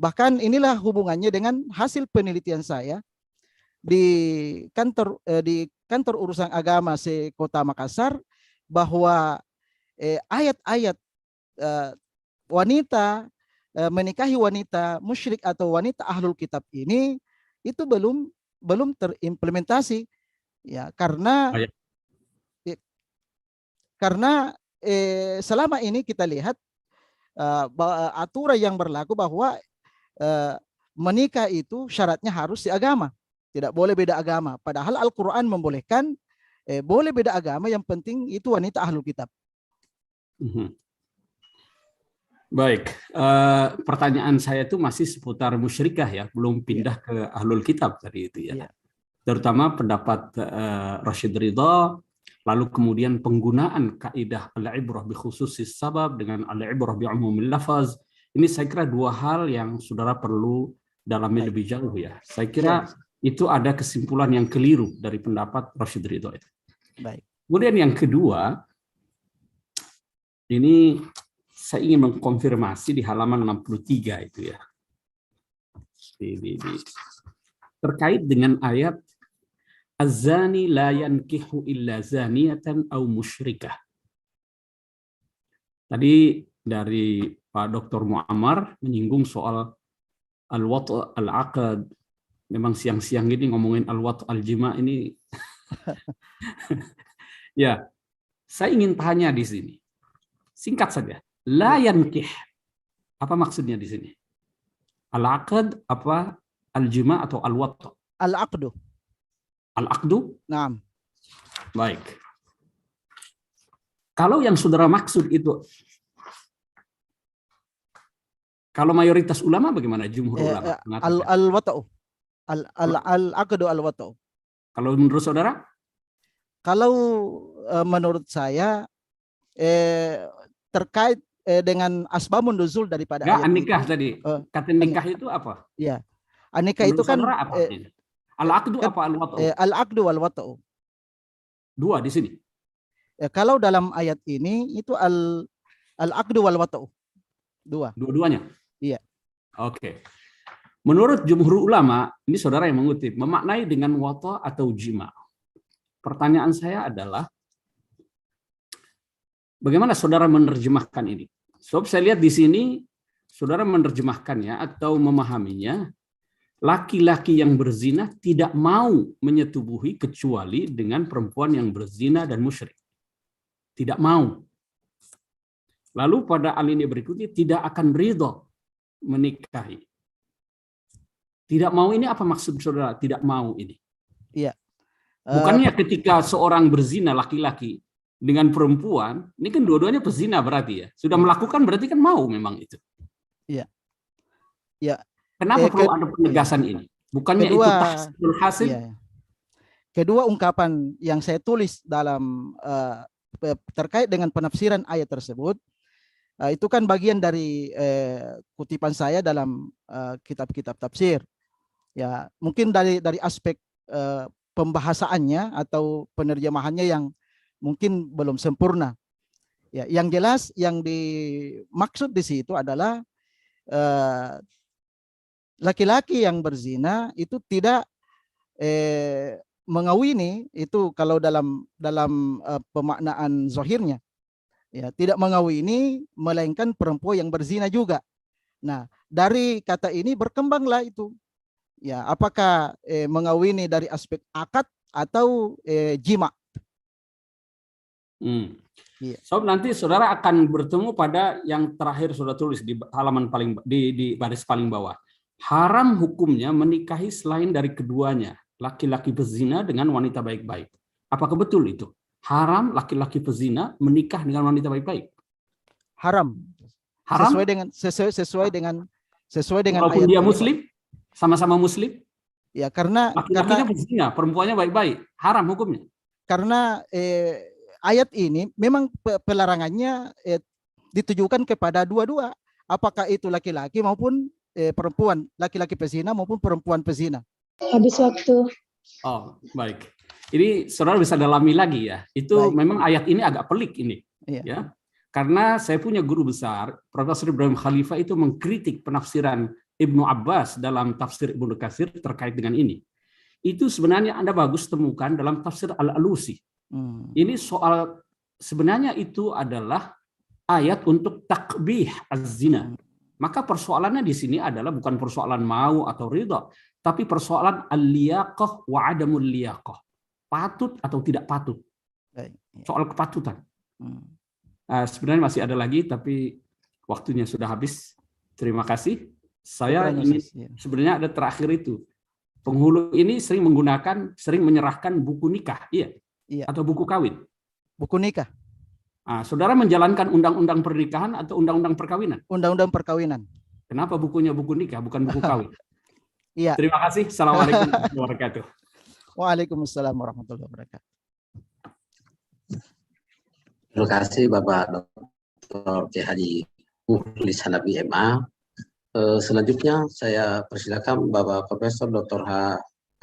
Bahkan inilah hubungannya dengan hasil penelitian saya di kantor urusan agama se-Kota Makassar, bahwa ayat-ayat wanita menikahi wanita musyrik atau wanita ahlul kitab ini itu belum terimplementasi, ya, karena selama ini kita lihat aturan yang berlaku bahwa menikah itu syaratnya harus seagama, tidak boleh beda agama. Padahal Al-Quran membolehkan boleh beda agama, yang penting itu wanita ahlul kitab. Baik, pertanyaan saya itu masih seputar musyrikah ya, belum pindah ke ahlul kitab tadi itu ya. Terutama pendapat Rashid Ridha, lalu kemudian penggunaan kaidah al-ibrah bi khususis sabab dengan al-ibrah bi umumil lafaz. Ini saya kira dua hal yang saudara perlu dalami lebih jauh ya. Saya kira itu ada kesimpulan yang keliru dari pendapat Rashid Ridha itu. Baik. Kemudian yang kedua, ini saya ingin mengkonfirmasi di halaman 63 itu ya. Terkait dengan ayat Az-zani la yankihu illa zaniyatan aw musyrikah. Tadi dari Pak Dr. Muammar menyinggung soal al-wat' al-aqd. Memang siang-siang gini ngomongin al-wat' al-jima' ini. Ya, saya ingin tanya di sini. Singkat saja. La yankih. Apa maksudnya di sini? Al-aqd apa al-jima' atau al-wat'? Al-aqdu. Al-aqdu? Naam. Baik. Kalau yang saudara maksud itu, kalau mayoritas ulama bagaimana? Jumhur ulama. Al-wata'u. Al-aqdu al-wata'u. Kalau menurut saudara? Kalau menurut saya terkait dengan asbabun nuzul daripada ayat nikah itu, tadi. Kata nikah itu apa? Ya. Nikah itu kan apa? Al-aqdu apa al-wata'u? Al-aqdu wal-wata'u. Dua di sini. Kalau dalam ayat ini itu al-aqdu wal-wata'u. Dua. Dua-duanya? Iya. Oke. Menurut jumhur ulama, ini saudara yang mengutip, memaknai dengan wata' atau jima'. Pertanyaan saya adalah, bagaimana saudara menerjemahkan ini? Sebab saya lihat di sini, saudara menerjemahkannya atau memahaminya, laki-laki yang berzina tidak mau menyetubuhi kecuali dengan perempuan yang berzina dan musyrik. Tidak mau. Lalu pada alinea berikutnya tidak akan ridho menikahi. Tidak mau ini apa maksud saudara? Tidak mau ini. Iya. Bukannya ketika seorang berzina laki-laki dengan perempuan, ini kan dua-duanya pezina berarti ya. Sudah melakukan berarti kan mau memang itu. Iya. Iya. Kenapa perlu ada penegasan ini? Bukannya kedua, itu tahsilul hasil? Iya. Kedua ungkapan yang saya tulis dalam terkait dengan penafsiran ayat tersebut, itu kan bagian dari kutipan saya dalam kitab-kitab tafsir. Ya, mungkin dari aspek pembahasaannya atau penerjemahannya yang mungkin belum sempurna. Ya, yang jelas yang dimaksud di situ adalah laki-laki yang berzina itu tidak mengawini, itu kalau dalam pemaknaan zahirnya, ya, tidak mengawini melainkan perempuan yang berzina juga. Nah, dari kata ini berkembanglah itu. Ya, apakah mengawini dari aspek akad atau jima? Iya. So nanti saudara akan bertemu pada yang terakhir sudah tulis di halaman paling di baris paling bawah. Haram hukumnya menikahi selain dari keduanya, laki-laki pezina dengan wanita baik-baik. Apakah betul itu? Haram laki-laki pezina menikah dengan wanita baik-baik? Haram. Haram? Sesuai dengan walaupun ayat dia ini, muslim, sama-sama muslim? Ya, karena laki-lakinya pezina, perempuannya baik-baik. Haram hukumnya. Karena ayat ini memang pelarangannya ditujukan kepada dua-dua, apakah itu laki-laki maupun perempuan, laki-laki pezina maupun perempuan pezina. Habis waktu. Oh, baik. Ini saudara bisa dalami lagi ya. Itu Baik. memang ayat ini agak pelik ini. Iya. Ya. Karena saya punya guru besar, Profesor Ibrahim Khalifah, itu mengkritik penafsiran Ibnu Abbas dalam tafsir Ibnu Katsir terkait dengan ini. Itu sebenarnya Anda bagus temukan dalam tafsir Al-Alusi. Ini soal, sebenarnya itu adalah ayat untuk takbih az-zina. Maka persoalannya di sini adalah bukan persoalan mau atau ridha, tapi persoalan al-liyaqah wa adamul liyaqah. Patut atau tidak patut. Soal kepatutan. Sebenarnya masih ada lagi, tapi waktunya sudah habis. Terima kasih. Saya ini sebenarnya ada terakhir itu. Penghulu ini sering menyerahkan buku nikah, iya? Atau buku kawin? Buku nikah. Saudara menjalankan undang-undang pernikahan atau undang-undang perkawinan? Undang-undang perkawinan. Kenapa bukunya buku nikah, bukan buku kawin? Iya. Terima kasih. Assalamualaikum warahmatullahi wabarakatuh. Waalaikumsalam warahmatullahi wabarakatuh. Terima kasih Bapak Dr. K. Haji Mukhlis Hanafi MA. Selanjutnya saya persilakan Bapak Profesor Dr.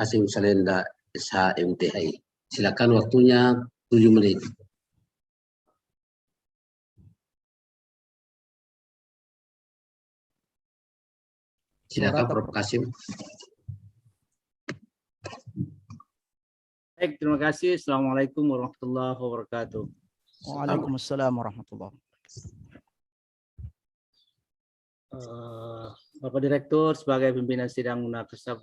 Hasim Salenda SH MTHI. Silakan, waktunya 7 menit. Silakan Prof. Kasim. Baik, terima kasih. Assalamualaikum warahmatullahi wabarakatuh. Waalaikumsalam warahmatullahi wabarakatuh. Bapak Direktur, sebagai pimpinan sidang munakasyah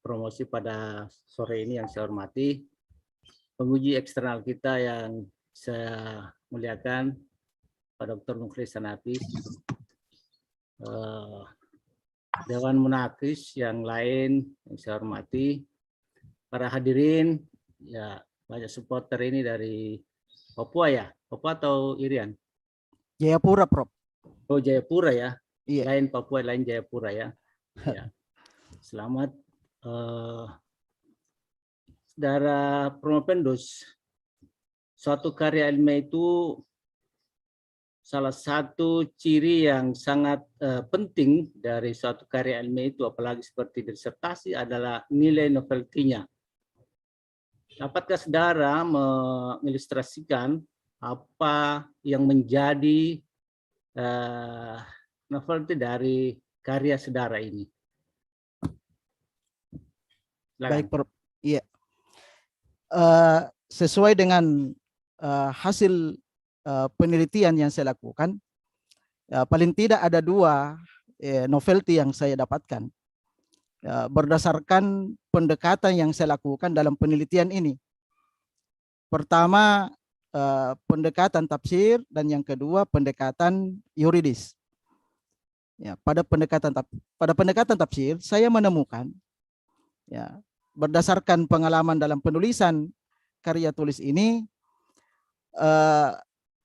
promosi pada sore ini yang saya hormati, penguji eksternal kita yang saya muliakan, Pak Dr. Mukhlis Hanafi, Dewan Munakis yang lain yang saya hormati, para hadirin, ya banyak supporter ini dari Papua ya, Papua atau Irian? Jayapura, Prof. Oh, Jayapura ya. Iya. Lain Papua, lain Jayapura ya. Ya. Selamat. Saudara Promopendus, suatu karya ilmiah itu salah satu ciri yang sangat penting dari suatu karya ilmiah itu, apalagi seperti disertasi, adalah nilai novelty-nya. Dapatkah saudara mengilustrasikan apa yang menjadi novelty dari karya saudara ini? Silakan. Baik, Prof. Iya. Sesuai dengan hasil penelitian yang saya lakukan, paling tidak ada 2 novelty yang saya dapatkan berdasarkan pendekatan yang saya lakukan dalam penelitian ini. Pertama, pendekatan tafsir, dan yang kedua pendekatan yuridis. Ya, pada pendekatan tafsir saya menemukan, ya, berdasarkan pengalaman dalam penulisan karya tulis ini,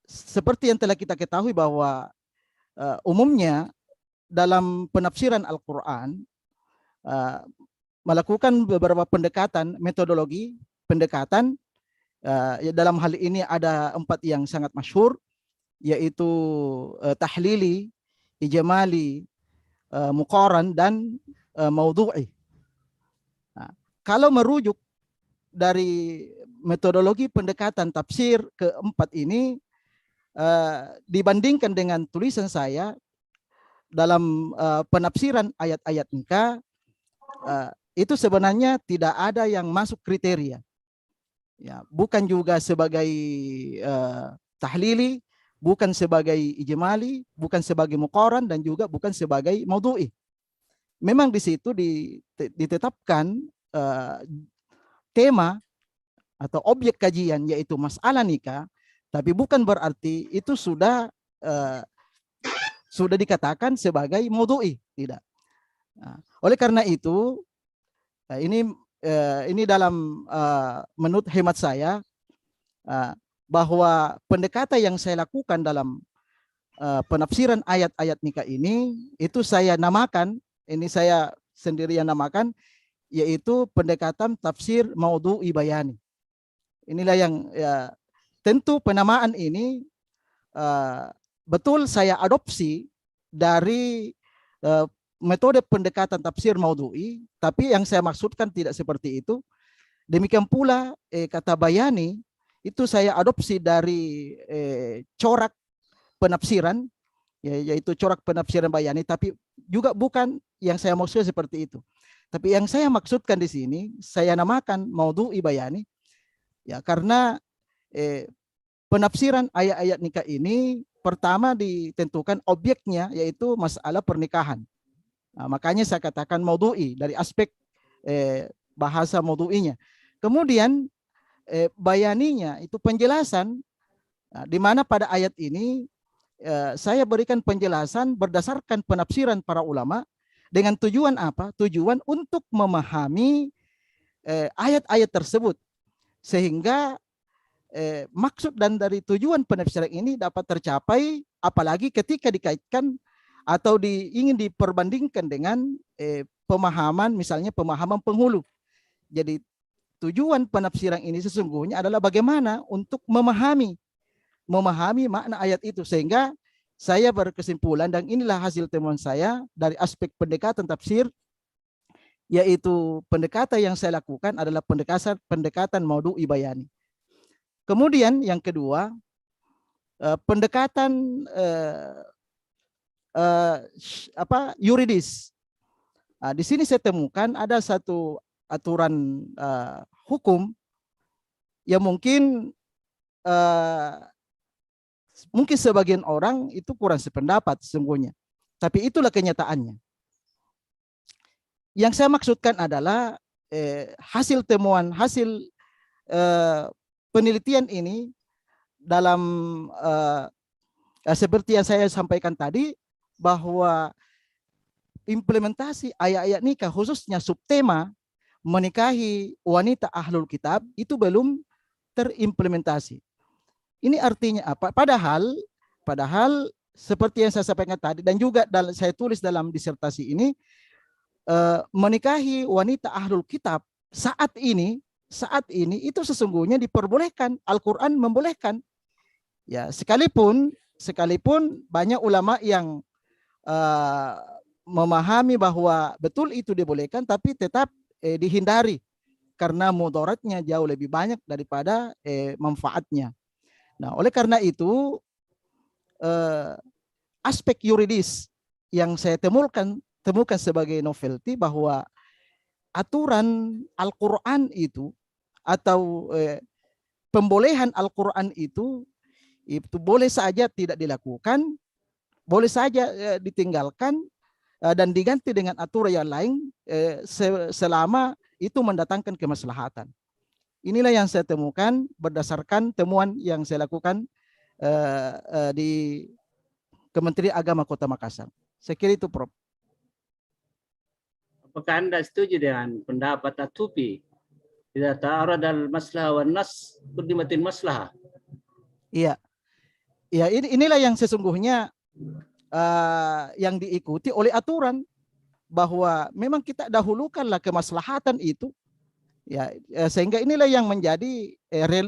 seperti yang telah kita ketahui bahwa umumnya dalam penafsiran Al-Quran melakukan beberapa pendekatan, metodologi pendekatan. Dalam hal ini ada 4 yang sangat masyhur, yaitu tahlili, ijmali, muqaran, dan maudhu'i. Nah, kalau merujuk dari metodologi pendekatan tafsir ke-4 ini, dibandingkan dengan tulisan saya dalam penafsiran ayat-ayat nikah, itu sebenarnya tidak ada yang masuk kriteria. Ya, bukan juga sebagai tahlili, bukan sebagai ijmali, bukan sebagai muqaran, dan juga bukan sebagai maudhu'i. Memang di situ ditetapkan tema atau objek kajian yaitu masalah nikah, tapi bukan berarti itu sudah dikatakan sebagai maudhu'i, tidak. Nah, oleh karena itu ini dalam menurut hemat saya bahwa pendekatan yang saya lakukan dalam penafsiran ayat-ayat nikah ini itu saya namakan, ini saya sendiri yang namakan, yaitu pendekatan tafsir maudhu'i bayani. Inilah yang tentu penamaan ini betul saya adopsi dari metode pendekatan tafsir maudhu'i, tapi yang saya maksudkan tidak seperti itu. Demikian pula kata bayani itu saya adopsi dari corak penafsiran, yaitu corak penafsiran bayani, tapi juga bukan yang saya maksudkan seperti itu. Tapi yang saya maksudkan di sini saya namakan maudhu'i bayani, ya karena penafsiran ayat-ayat nikah ini pertama ditentukan objeknya yaitu masalah pernikahan. Nah, makanya saya katakan maudhu'i dari aspek bahasa maudhu'inya. Kemudian bayaninya itu penjelasan, di mana pada ayat ini saya berikan penjelasan berdasarkan penafsiran para ulama dengan tujuan apa? Tujuan untuk memahami ayat-ayat tersebut sehingga maksud dan dari tujuan penafsiran ini dapat tercapai, apalagi ketika dikaitkan atau ingin diperbandingkan dengan pemahaman, misalnya pemahaman penghulu. Jadi tujuan penafsiran ini sesungguhnya adalah bagaimana untuk memahami makna ayat itu, sehingga saya berkesimpulan, dan inilah hasil temuan saya dari aspek pendekatan tafsir, yaitu pendekatan yang saya lakukan adalah pendekatan maudhu'i bayani. Kemudian yang kedua, pendekatan yuridis. Di sini saya temukan ada satu aturan hukum yang mungkin sebagian orang itu kurang sependapat sesungguhnya, tapi itulah kenyataannya. Yang saya maksudkan adalah hasil temuan, penelitian ini dalam seperti yang saya sampaikan tadi, bahwa implementasi ayat-ayat nikah khususnya subtema menikahi wanita ahlul kitab itu belum terimplementasi. Ini artinya apa? Padahal seperti yang saya sampaikan tadi dan juga saya tulis dalam disertasi ini, menikahi wanita ahlul kitab saat ini itu sesungguhnya diperbolehkan, Al-Quran membolehkan. Ya, sekalipun banyak ulama yang memahami bahwa betul itu dibolehkan, tapi tetap dihindari karena mudaratnya jauh lebih banyak daripada manfaatnya. Nah, oleh karena itu aspek yuridis yang saya temukan sebagai novelty bahwa aturan Al-Quran itu atau pembolehan Al-Quran itu boleh saja tidak dilakukan, boleh saja ditinggalkan dan diganti dengan aturan yang lain selama itu mendatangkan kemaslahatan. Inilah yang saya temukan berdasarkan temuan yang saya lakukan di Kementerian Agama Kota Makassar. Saya kira itu, Prof. Apakah Anda setuju dengan pendapat Atupi? Idza ta'aradal maslaha wan nas quddimatil maslahah. Iya. Ya, inilah yang sesungguhnya yang diikuti oleh aturan, bahwa memang kita dahulukanlah kemaslahatan itu, ya, sehingga inilah yang menjadi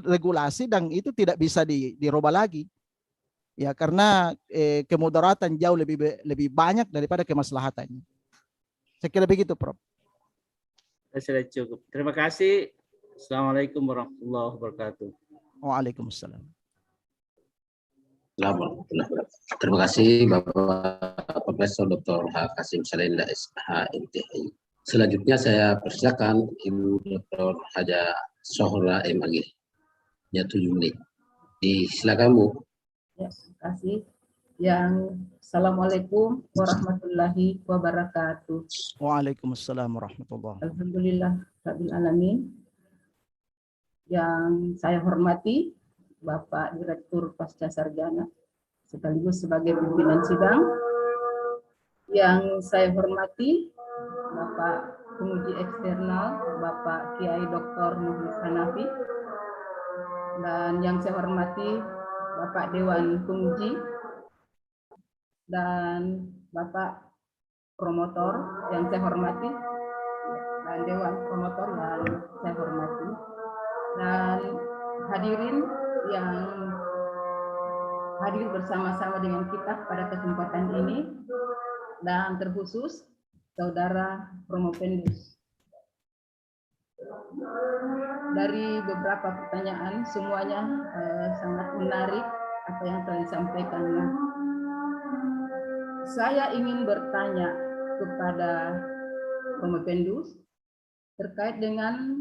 regulasi dan itu tidak bisa dirubah lagi, ya, karena kemudaratan jauh lebih banyak daripada kemaslahatannya. Saya kira begitu, Prof. Sudah cukup. Terima kasih. Assalamualaikum warahmatullahi wabarakatuh. Waalaikumsalam. Terima kasih Bapak Profesor Dr. H. Kasim Salenda SHMTHI. Selanjutnya saya persilakan Ibu Dr. Haja Sohra M. Agil. Ya, 7 menit. Silakan Bu. Ya, terima kasih. Assalamualaikum warahmatullahi wabarakatuh. Waalaikumsalam warahmatullahi. Alhamdulillah rabbil alamin. Yang saya hormati Bapak Direktur Pasca Sarjana sekaligus sebagai pimpinan sidang. Yang saya hormati Bapak Penguji Eksternal Bapak Kiai Dr. Muhlis Hanafi, dan yang saya hormati Bapak Dewan Penguji dan Bapak Promotor yang saya hormati, dan Dewan Promotor yang saya hormati, dan hadirin yang hadir bersama-sama dengan kita pada kesempatan ini, dan terkhusus Saudara Promopendus. Dari beberapa pertanyaan, semuanya sangat menarik apa yang telah disampaikan. Saya ingin bertanya kepada Promopendus terkait dengan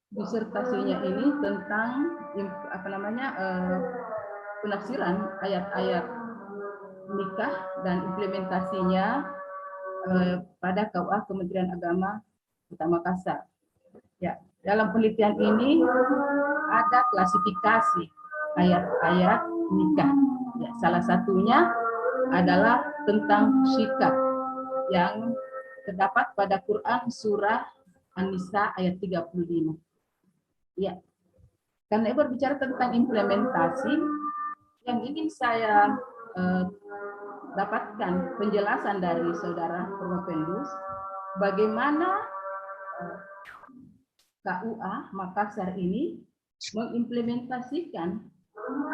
disertasinya ini tentang penafsiran ayat-ayat nikah dan implementasinya pada KUA Kementerian Agama Kota Makassar. Ya, dalam penelitian ini ada klasifikasi ayat-ayat nikah. Ya, salah satunya adalah tentang sikap yang terdapat pada Quran surah An-Nisa ayat 35. Ya, karena berbicara tentang implementasi, yang ingin saya dapatkan penjelasan dari Saudara Promopendus, bagaimana KUA Makassar ini mengimplementasikan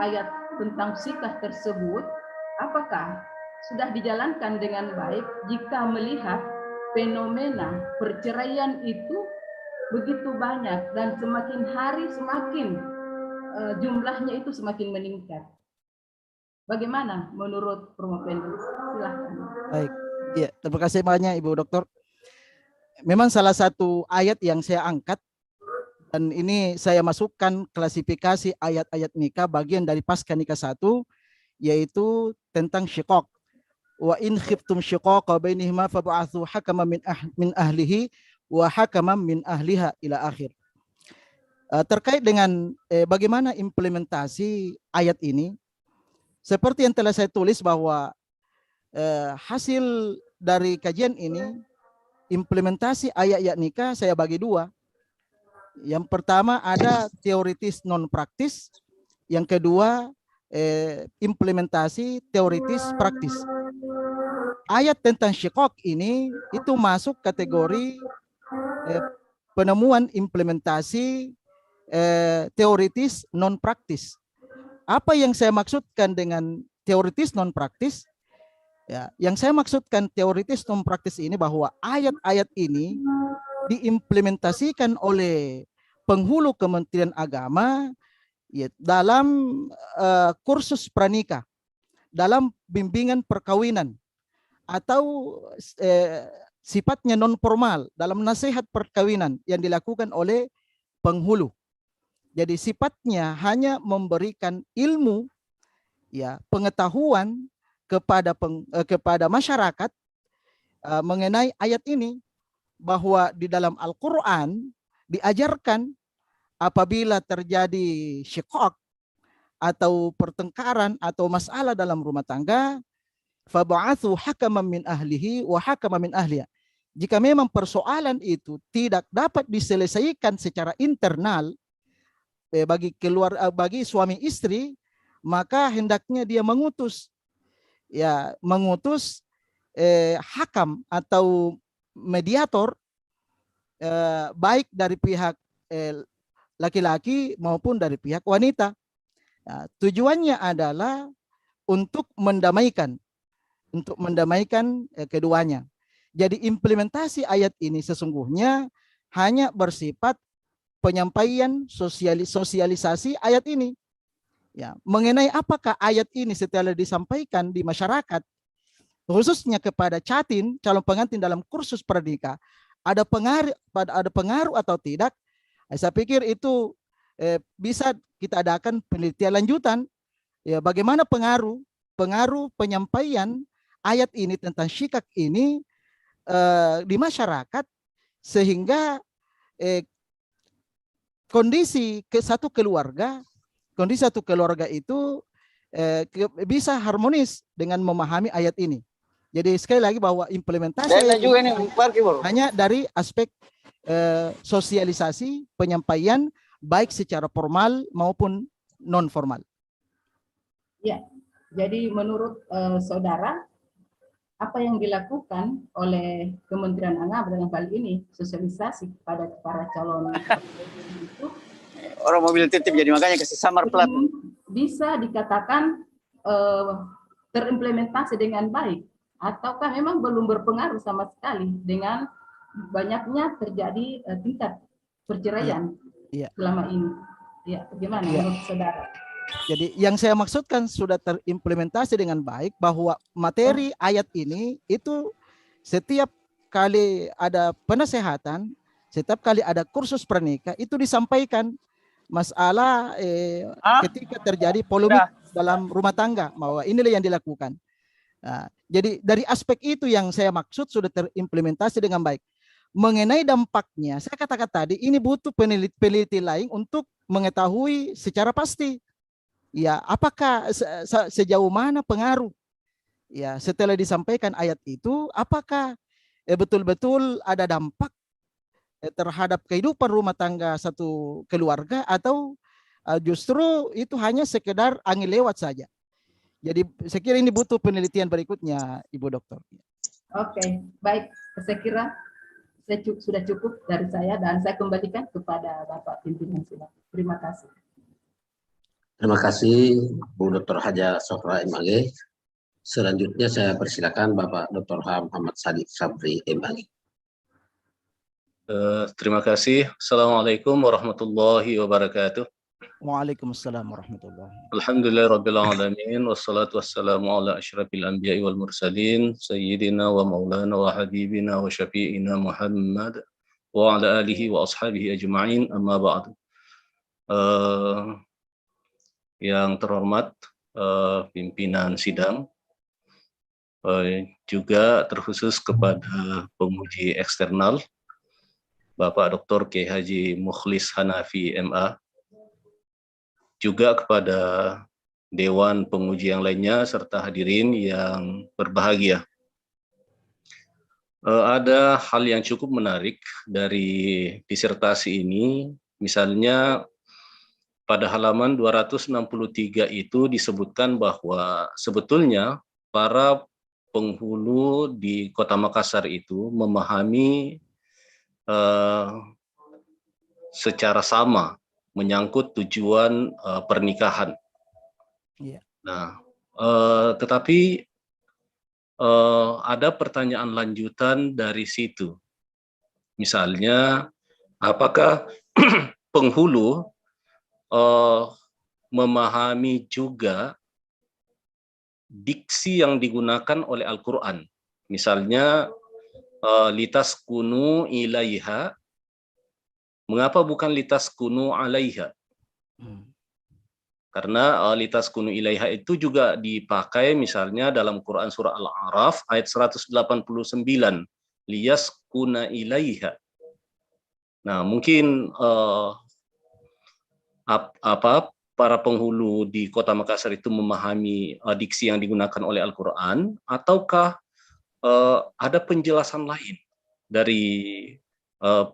ayat tentang sikah tersebut. Apakah sudah dijalankan dengan baik jika melihat fenomena perceraian itu begitu banyak dan semakin hari semakin jumlahnya itu semakin meningkat? Bagaimana menurut Promopendus? Silahkan. Baik, ya, terima kasih banyak Ibu Dokter. Memang salah satu ayat yang saya angkat, dan ini saya masukkan klasifikasi ayat-ayat nikah bagian dari pasca nikah 1, yaitu tentang syiqaq. Wa in khiftum syiqaqa bainihima fab'atsu hakaman min ahlihi wa hakaman min ahliha ila akhir. Terkait dengan bagaimana implementasi ayat ini, seperti yang telah saya tulis bahwa hasil dari kajian ini, implementasi ayat-ayat nikah saya bagi 2. Yang pertama ada teoritis non praktis, yang kedua implementasi teoritis praktis. Ayat tentang syiqaq ini itu masuk kategori penemuan implementasi teoritis non praktis. Apa yang saya maksudkan dengan teoritis non praktis? Ya, yang saya maksudkan teoritis non praktis ini bahwa ayat-ayat ini diimplementasikan oleh penghulu Kementerian Agama ya, dalam kursus pranikah, dalam bimbingan perkawinan, atau sifatnya non formal dalam nasihat perkawinan yang dilakukan oleh penghulu. Jadi sifatnya hanya memberikan ilmu, ya, pengetahuan kepada masyarakat mengenai ayat ini, bahwa di dalam Al-Quran diajarkan apabila terjadi syiqaq atau pertengkaran atau masalah dalam rumah tangga, fab'atsu hakaman min ahlihi wa hakaman min ahliha. Jika memang persoalan itu tidak dapat diselesaikan secara internal bagi suami istri, maka hendaknya dia mengutus hakam atau mediator, baik dari pihak laki-laki maupun dari pihak wanita. Nah, tujuannya adalah untuk mendamaikan keduanya. Jadi implementasi ayat ini sesungguhnya hanya bersifat penyampaian sosialisasi ayat ini. Ya, mengenai apakah ayat ini setelah disampaikan di masyarakat, khususnya kepada catin calon pengantin dalam kursus pranikah, ada pengaruh atau tidak? Saya pikir itu bisa kita adakan penelitian lanjutan Ya, bagaimana pengaruh penyampaian ayat ini tentang syikak ini di masyarakat, sehingga kondisi satu keluarga itu bisa harmonis dengan memahami ayat ini. Jadi sekali lagi bahwa implementasi ayat ini hanya dari aspek sosialisasi penyampaian baik secara formal maupun non formal. Ya, jadi menurut saudara, apa yang dilakukan oleh Kementerian Agama dalam hal ini sosialisasi kepada para calon itu orang mobil titip, jadi makanya kasih samar plat. Bisa dikatakan terimplementasi dengan baik, ataukah memang belum berpengaruh sama sekali dengan banyaknya terjadi tingkat perceraian selama ini? Ya, bagaimana menurut saudara? Jadi yang saya maksudkan sudah terimplementasi dengan baik, bahwa materi ayat ini itu setiap kali ada penasehatan, setiap kali ada kursus pernikah itu disampaikan masalah ketika terjadi polemik dalam rumah tangga, bahwa inilah yang dilakukan. Nah, jadi dari aspek itu yang saya maksud sudah terimplementasi dengan baik. Mengenai dampaknya, saya katakan tadi ini butuh peneliti lain untuk mengetahui secara pasti. Ya, apakah sejauh mana pengaruh? Ya, setelah disampaikan ayat itu, apakah betul-betul ada dampak terhadap kehidupan rumah tangga satu keluarga, atau justru itu hanya sekedar angin lewat saja? Jadi saya kira ini butuh penelitian berikutnya, Ibu Dokter. Oke, baik. Saya kira sudah cukup dari saya, dan saya kembalikan kepada Bapak pimpinan sidang. Terima kasih. Terima kasih Bu Dr. Haja Sofra MAG. Selanjutnya saya persilakan Bapak Dr. H. Muhammad Sadiq Sabri MAG. Terima kasih. Assalamualaikum warahmatullahi wabarakatuh. Waalaikumsalam warahmatullahi wabarakatuh. Alhamdulillahirabbil alamin, wassalatu wassalamu ala asyrafil anbiya'i wal mursalin, sayyidina wa maulana wa habibina wa syafi'ina Muhammad wa ala alihi wa ashabihi ajma'in, amma ba'du. Yang terhormat pimpinan sidang, juga terkhusus kepada penguji eksternal Bapak Dr. Kiai Haji Mukhlis Hanafi MA, juga kepada Dewan Penguji yang lainnya serta hadirin yang berbahagia. Ada hal yang cukup menarik dari disertasi ini, misalnya pada halaman 263 itu disebutkan bahwa sebetulnya para penghulu di Kota Makassar itu memahami secara sama menyangkut tujuan pernikahan. Nah, tetapi ada pertanyaan lanjutan dari situ. Misalnya, apakah penghulu memahami juga diksi yang digunakan oleh Al-Quran? Misalnya, litaskunu ilaiha, mengapa bukan litaskunu alaiha? Karena litaskunu ilaiha itu juga dipakai misalnya dalam Quran surah Al-A'raf ayat 189, liyaskuna ilaiha. Nah, mungkin para penghulu di Kota Makassar itu memahami diksi yang digunakan oleh Al-Quran, ataukah ada penjelasan lain dari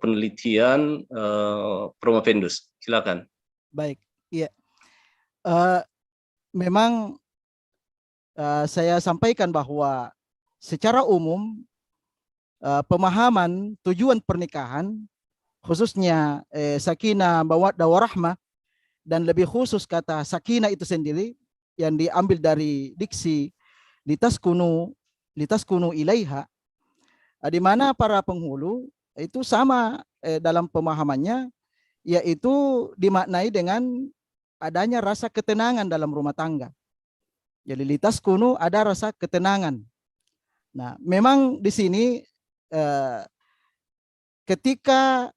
penelitian Promovendus? Silakan. Baik, iya. Memang saya sampaikan bahwa secara umum pemahaman tujuan pernikahan, khususnya sakinah, mawaddah warahmah, dan lebih khusus kata sakinah itu sendiri yang diambil dari diksi litaskunu ilaiha, di mana para penghulu itu sama dalam pemahamannya, yaitu dimaknai dengan adanya rasa ketenangan dalam rumah tangga. Jadi litaskunu ada rasa ketenangan. Nah, memang di sini ketika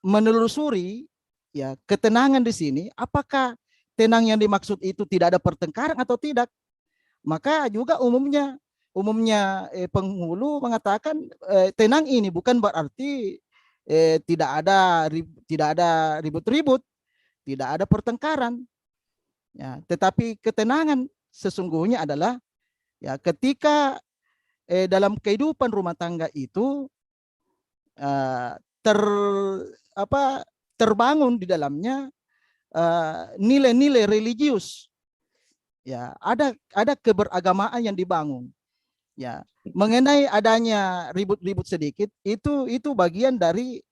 menelusuri ya ketenangan di sini, apakah tenang yang dimaksud itu tidak ada pertengkaran atau tidak? Maka juga umumnya penghulu mengatakan tenang ini bukan berarti tidak ada ribut-ribut, tidak ada pertengkaran. Ya, tetapi ketenangan sesungguhnya adalah ya ketika dalam kehidupan rumah tangga itu terbangun di dalamnya nilai-nilai religius. Ya, ada keberagamaan yang dibangun. Ya, mengenai adanya ribut-ribut sedikit itu bagian dari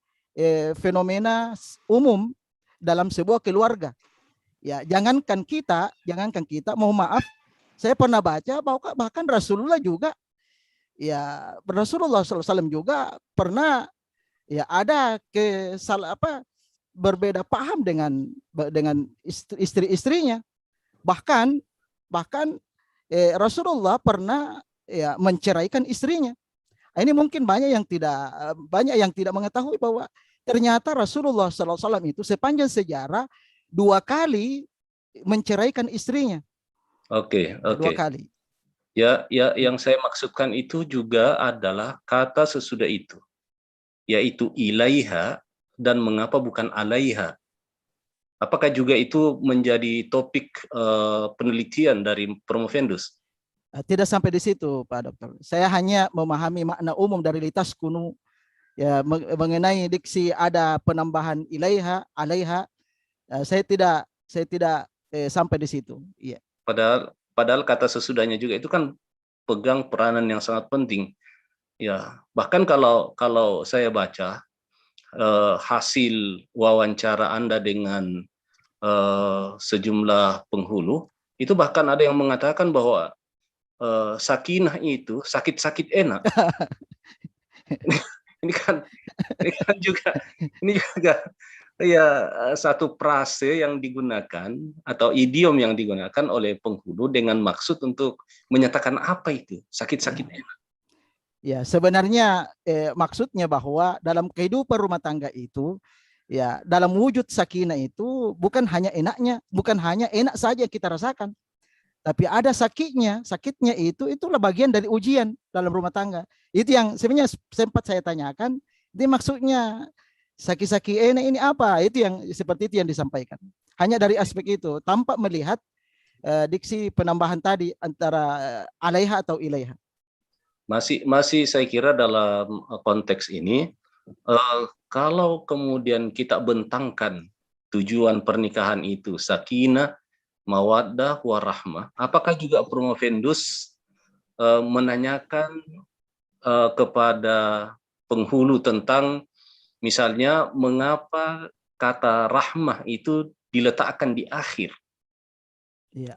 fenomena umum dalam sebuah keluarga. Ya, jangankan kita, mohon maaf, saya pernah baca bahkan Rasulullah juga, ya Rasulullah SAW juga pernah ya ada berbeda paham dengan istri-istrinya. Bahkan Rasulullah pernah ya menceraikan istrinya. Ini mungkin banyak yang tidak mengetahui bahwa ternyata Rasulullah SAW itu sepanjang sejarah 2 kali menceraikan istrinya. Oke. 2 kali. Ya, yang saya maksudkan itu juga adalah kata sesudah itu, yaitu ilaiha dan mengapa bukan alaiha. Apakah juga itu menjadi topik penelitian dari Promovendus? Tidak sampai di situ, Pak Dokter. Saya hanya memahami makna umum dari litas kuno ya mengenai diksi ada penambahan ilaiha, alaiha. Saya tidak sampai di situ. Iya. Padahal kata sesudahnya juga itu kan pegang peranan yang sangat penting. Ya, bahkan kalau saya baca hasil wawancara Anda dengan sejumlah penghulu, itu bahkan ada yang mengatakan bahwa sakinah itu sakit-sakit enak. ini kan juga ya satu frase yang digunakan atau idiom yang digunakan oleh penghulu dengan maksud untuk menyatakan apa itu sakit-sakit enak. Ya, sebenarnya maksudnya bahwa dalam kehidupan rumah tangga itu ya dalam wujud sakinah itu bukan hanya enaknya, bukan hanya enak saja kita rasakan. Tapi ada sakitnya itulah bagian dari ujian dalam rumah tangga. Itu yang sebenarnya sempat saya tanyakan, ini maksudnya sakit-sakit enak ini apa? Itu yang seperti itu yang disampaikan. Hanya dari aspek itu, tanpa melihat diksi penambahan tadi antara alaiha atau ilaiha. Masih saya kira dalam konteks ini, kalau kemudian kita bentangkan tujuan pernikahan itu sakinah, mawaddah, warahmah, apakah juga Promovendus menanyakan kepada penghulu tentang misalnya mengapa kata rahmah itu diletakkan di akhir? Iya.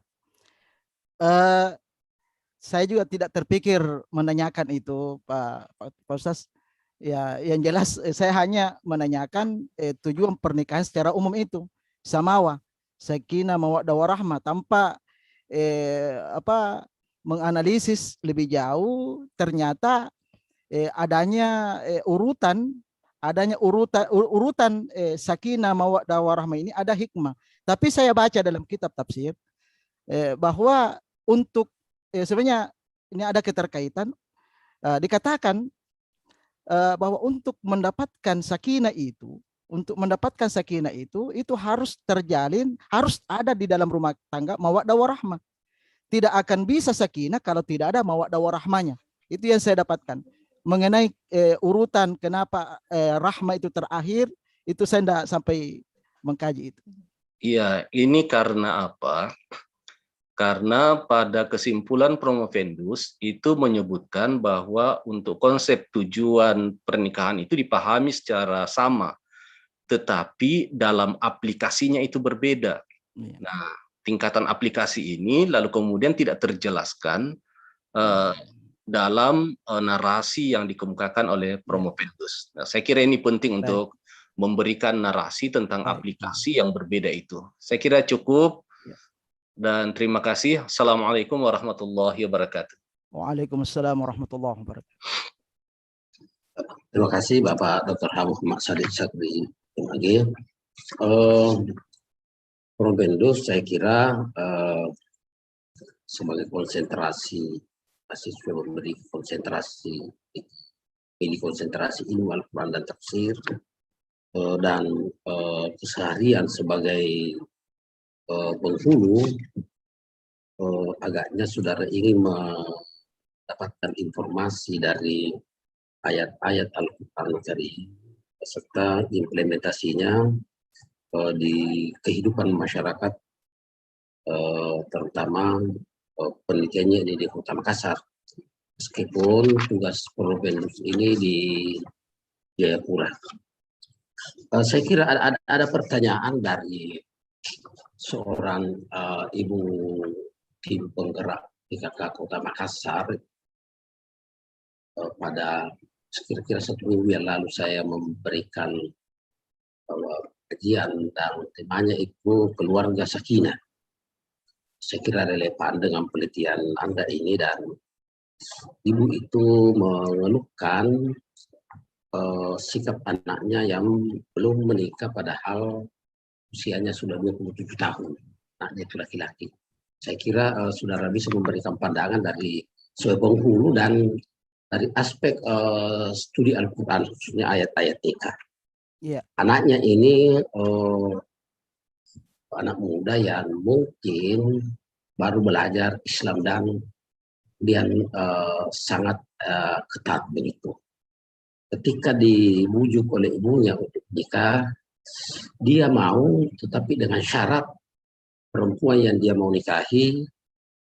Saya juga tidak terpikir menanyakan itu, Pak Ustaz. Ya, yang jelas saya hanya menanyakan tujuan pernikahan secara umum itu samawa, sakinah, mawaddah, warahmah, tanpa menganalisis lebih jauh. Ternyata adanya urutan sakinah, mawaddah, warahmah ini ada hikmah. Tapi saya baca dalam kitab tafsir bahwa untuk sebenarnya ini ada keterkaitan, dikatakan bahwa untuk mendapatkan sakinah itu harus terjalin, harus ada di dalam rumah tangga mawaddah warahmah. Tidak akan bisa sakinah kalau tidak ada mawaddah warahmahnya. Itu yang saya dapatkan. Mengenai urutan kenapa rahmah itu terakhir, itu saya tidak sampai mengkaji itu. Iya, ini karena apa? Karena pada kesimpulan Promovendus itu menyebutkan bahwa untuk konsep tujuan pernikahan itu dipahami secara sama, tetapi dalam aplikasinya itu berbeda. Nah, tingkatan aplikasi ini lalu kemudian tidak terjelaskan dalam narasi yang dikemukakan oleh Promovendus. Nah, saya kira ini penting untuk memberikan narasi tentang aplikasi yang berbeda itu. Saya kira cukup. Dan terima kasih. Assalamualaikum warahmatullahi wabarakatuh. Waalaikumsalam warahmatullahi wabarakatuh. Terima kasih Bapak Dr. Muhammad Sadid Syakri. Probendos saya kira sebagai konsentrasi mahasiswa memberi konsentrasi ini konsentrasi ilmu Al-Quran dan tafsir dan keseharian sebagai penghulu agaknya saudara ingin mendapatkan informasi dari ayat-ayat Al-Quran Karim serta implementasinya di kehidupan masyarakat, terutama penelitiannya di Kota Makassar. Meskipun tugas Probendos ini di Jayapura. Saya kira ada pertanyaan dari seorang ibu tim penggerak PKK Kota Makassar. Pada kira-kira 1 minggu yang lalu saya memberikan kajian dan temanya itu keluarga sakinah. Saya kira relevan dengan penelitian Anda ini, dan ibu itu mengeluhkan sikap anaknya yang belum menikah padahal usianya sudah 27 tahun. Anaknya itu laki-laki. Saya kira saudara bisa memberikan pandangan dari sebagai penghulu dan dari aspek studi Al-Quran, khususnya ayat-ayat TK. Iya. Anaknya ini anak muda yang mungkin baru belajar Islam dan dia sangat ketat begitu. Ketika dibujuk oleh ibunya untuk nikah, dia mau, tetapi dengan syarat perempuan yang dia mau nikahi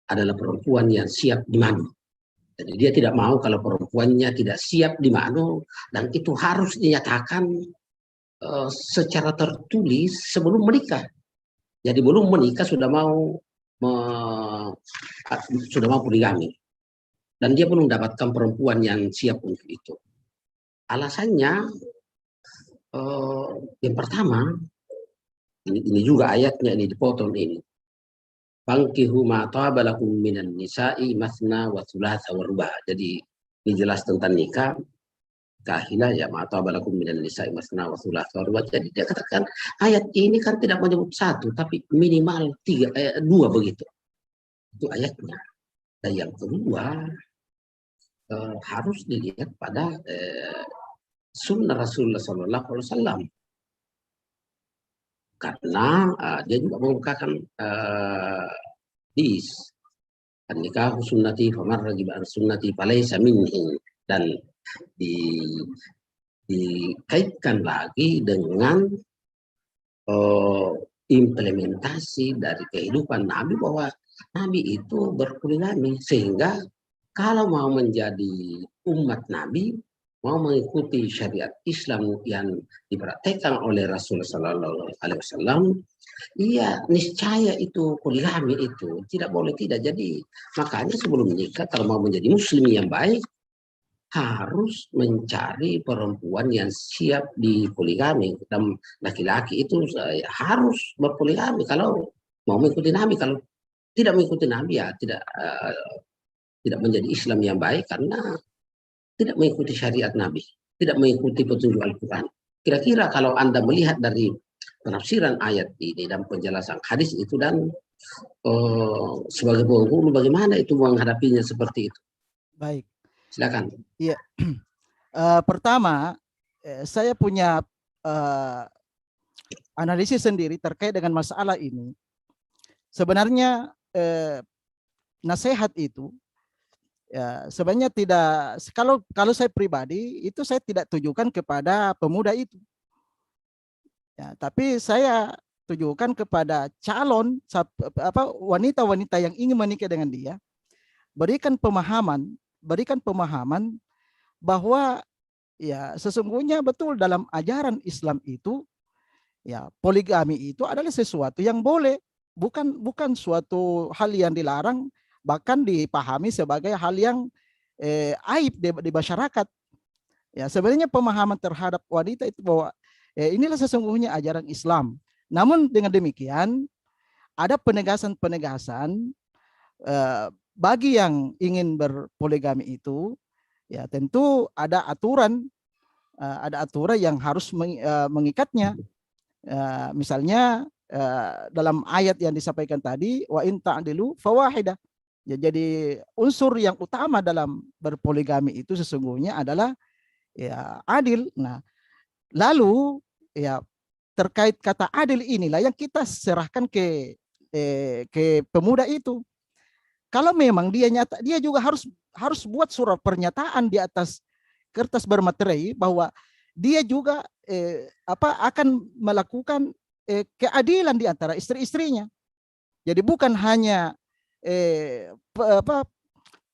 adalah perempuan yang siap di manu. Jadi dia tidak mau kalau perempuannya tidak siap di manu, dan itu harus dinyatakan secara tertulis sebelum menikah. Jadi belum menikah sudah mau poligami, dan dia belum mendapatkan perempuan yang siap untuk itu. Alasannya yang pertama, ini juga ayatnya ini dipotong ini. Fankihu ma taba lakum minan nisa'i masna wa thulatha wa ruba'. Jadi ini jelas tentang nikah. Kahilah ya ma taba lakum minan nisa'i masna wa thulatha wa ruba'. Jadi dia katakan ayat ini kan tidak menyebut 1 tapi minimal 2 begitu. Itu ayatnya. Dan yang kedua harus dilihat pada sunnah Rasulullah SAW, karena dia juga mengungkapkan hadis an-nikahu sunnati faman ragiba an sunnati falaysa minni, dan dikaitkan lagi dengan implementasi dari kehidupan Nabi, bahwa Nabi itu berpoligami, sehingga kalau mau menjadi umat Nabi, mau mengikuti syariat Islam yang dipraktekkan oleh Rasulullah SAW, iya niscaya itu poligami itu tidak boleh tidak. Jadi makanya sebelum menikah, kalau mau menjadi muslim yang baik, harus mencari perempuan yang siap di poligami, dan laki-laki itu harus berpoligami kalau mau mengikuti Nabi. Kalau tidak mengikuti Nabi ya tidak menjadi Islam yang baik, karena tidak mengikuti syariat Nabi, tidak mengikuti petunjuk Al-Quran. Kira-kira kalau Anda melihat dari penafsiran ayat ini dan penjelasan hadis itu, dan sebagai penghulu bagaimana itu menghadapinya seperti itu? Baik. Silakan. Iya. Pertama, saya punya analisis sendiri terkait dengan masalah ini. Sebenarnya nasihat itu ya sebenarnya tidak, kalau saya pribadi itu saya tidak tujukan kepada pemuda itu. Ya, tapi saya tujukan kepada calon wanita-wanita yang ingin menikah dengan dia, berikan pemahaman bahwa ya sesungguhnya betul dalam ajaran Islam itu ya poligami itu adalah sesuatu yang boleh, bukan suatu hal yang dilarang, bahkan dipahami sebagai hal yang aib di masyarakat. Ya, sebenarnya pemahaman terhadap wanita itu bahwa inilah sesungguhnya ajaran Islam. Namun dengan demikian ada penegasan bagi yang ingin berpoligami itu, ya tentu ada aturan yang harus mengikatnya. Misalnya dalam ayat yang disampaikan tadi, wa in ta'dilu fawahidah. Ya, jadi unsur yang utama dalam berpoligami itu sesungguhnya adalah ya adil. Nah, lalu ya terkait kata adil inilah yang kita serahkan ke pemuda itu. Kalau memang dia nyata, dia juga harus buat surat pernyataan di atas kertas bermaterai bahwa dia juga akan melakukan keadilan di antara istri-istrinya. Jadi bukan hanya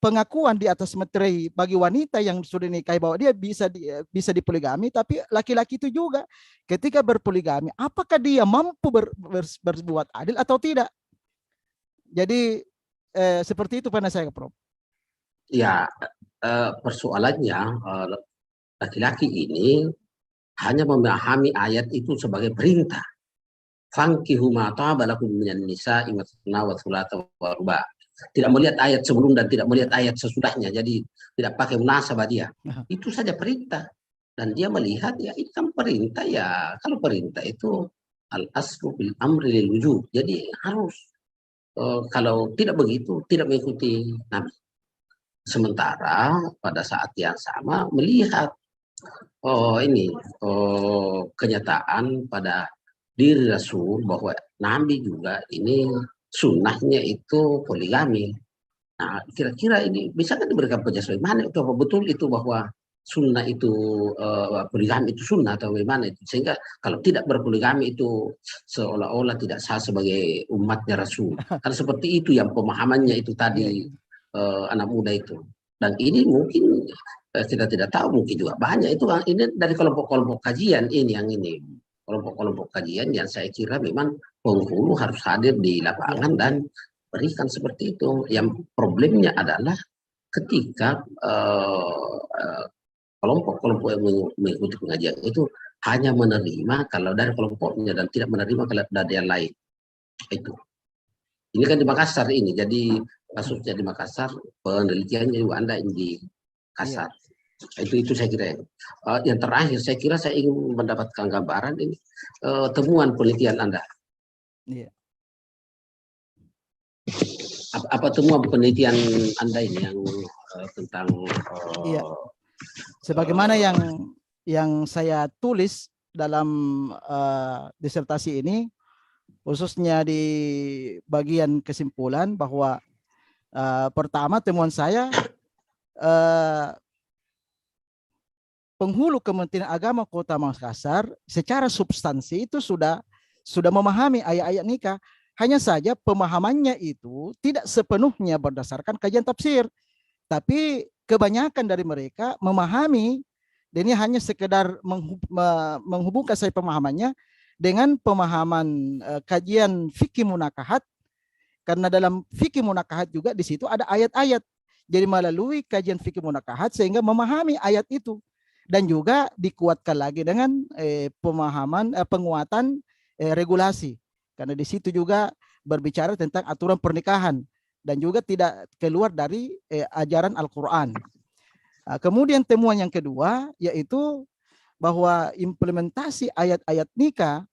pengakuan di atas materai bagi wanita yang sudah nikahi bahwa dia bisa dipoligami, tapi laki-laki itu juga ketika berpoligami apakah dia mampu berbuat adil atau tidak. Jadi seperti itu pandangan saya, Prof. Ya, persoalannya laki-laki ini hanya memahami ayat itu sebagai perintah. Fankihu ma taba lakum minan nisa'i mathna wa thulatha wa ruba'. Tidak melihat ayat sebelum dan tidak melihat ayat sesudahnya, jadi tidak pakai munasabah dia. Itu saja perintah. Dan dia melihat ya itu kan perintah, ya kalau perintah itu al-aslu bil amri lil wujub. Jadi harus, kalau tidak begitu tidak mengikuti Nabi. Sementara pada saat yang sama melihat kenyataan pada diri Rasul bahwa Nabi juga ini sunnahnya itu poligami. Nah, kira-kira ini bisa kan diberikan penjelasan mana itu, apa betul itu bahwa sunnah itu poligami itu sunnah atau bagaimana itu, sehingga kalau tidak berpoligami itu seolah-olah tidak sah sebagai umatnya Rasul. Karena seperti itu yang pemahamannya itu tadi anak muda itu. Dan ini mungkin kita tidak tahu, mungkin juga banyak itu ini dari kelompok-kelompok kajian ini kelompok-kelompok kajian yang saya kira memang penghulu harus hadir di lapangan dan berikan seperti itu. Yang problemnya adalah ketika kelompok-kelompok yang mengikuti pengajian itu hanya menerima kalau dari kelompoknya dan tidak menerima kalau dari yang lain. Itu. Ini kan di Makassar ini, jadi kasusnya di Makassar, penelitiannya juga Anda di Makassar. Itu saya kira. Yang terakhir saya kira saya ingin mendapatkan gambaran ini temuan penelitian Anda. Iya. Apa temuan penelitian Anda ini yang tentang iya. Sebagaimana yang saya tulis dalam disertasi ini, khususnya di bagian kesimpulan bahwa pertama temuan saya penghulu Kementerian Agama Kota Makassar secara substansi itu sudah memahami ayat-ayat nikah. Hanya saja pemahamannya itu tidak sepenuhnya berdasarkan kajian tafsir, tapi kebanyakan dari mereka memahami, dan ini hanya sekedar menghubungkan saya pemahamannya dengan pemahaman kajian fikih munakahat, karena dalam fikih munakahat juga di situ ada ayat-ayat. Jadi melalui kajian fikih munakahat sehingga memahami ayat itu. Dan juga dikuatkan lagi dengan pemahaman penguatan regulasi, karena di situ juga berbicara tentang aturan pernikahan dan juga tidak keluar dari ajaran Al-Quran. Kemudian temuan yang kedua yaitu bahwa implementasi ayat-ayat nikah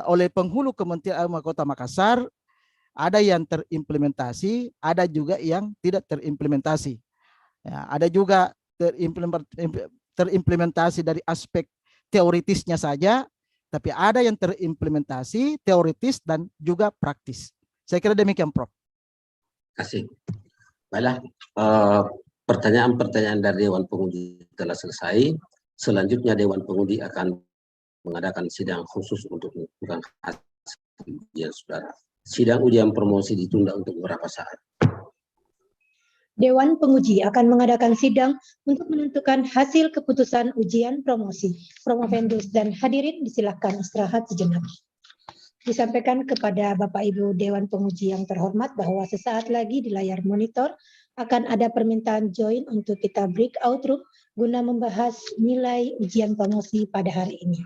oleh penghulu Kementerian Agama Kota Makassar ada yang terimplementasi, ada juga yang tidak terimplementasi. Ya, ada juga terimplementasi dari aspek teoritisnya saja, tapi ada yang terimplementasi teoritis dan juga praktis. Saya kira demikian, Prof. Kasih. Baiklah, pertanyaan-pertanyaan dari Dewan Penguji telah selesai. Selanjutnya Dewan Penguji akan mengadakan sidang khusus untuk menentukan hasil ujian saudara. Sidang ujian promosi ditunda untuk beberapa saat. Dewan Penguji akan mengadakan sidang untuk menentukan hasil keputusan ujian promosi. Promovendus dan hadirin disilakan istirahat sejenak. Disampaikan kepada Bapak Ibu Dewan Penguji yang terhormat bahwa sesaat lagi di layar monitor akan ada permintaan join untuk kita breakout room guna membahas nilai ujian promosi pada hari ini.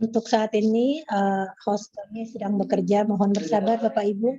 Untuk saat ini, host kami sedang bekerja. Mohon bersabar Bapak Ibu.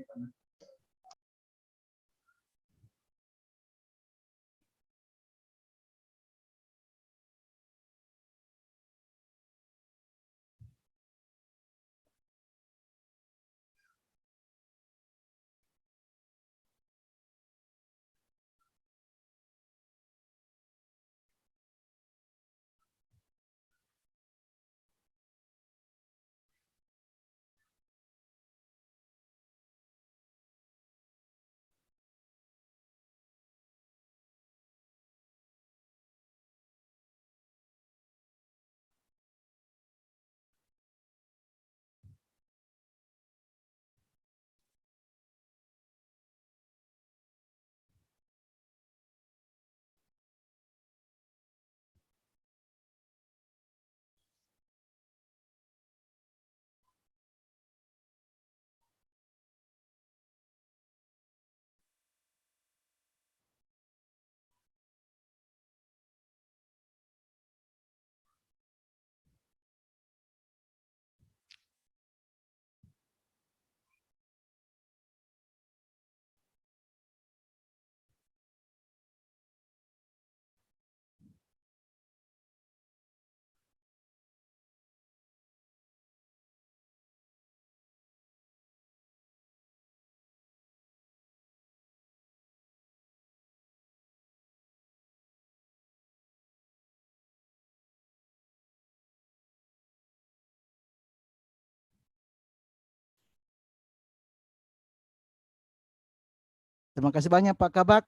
Terima kasih banyak Pak Kabak.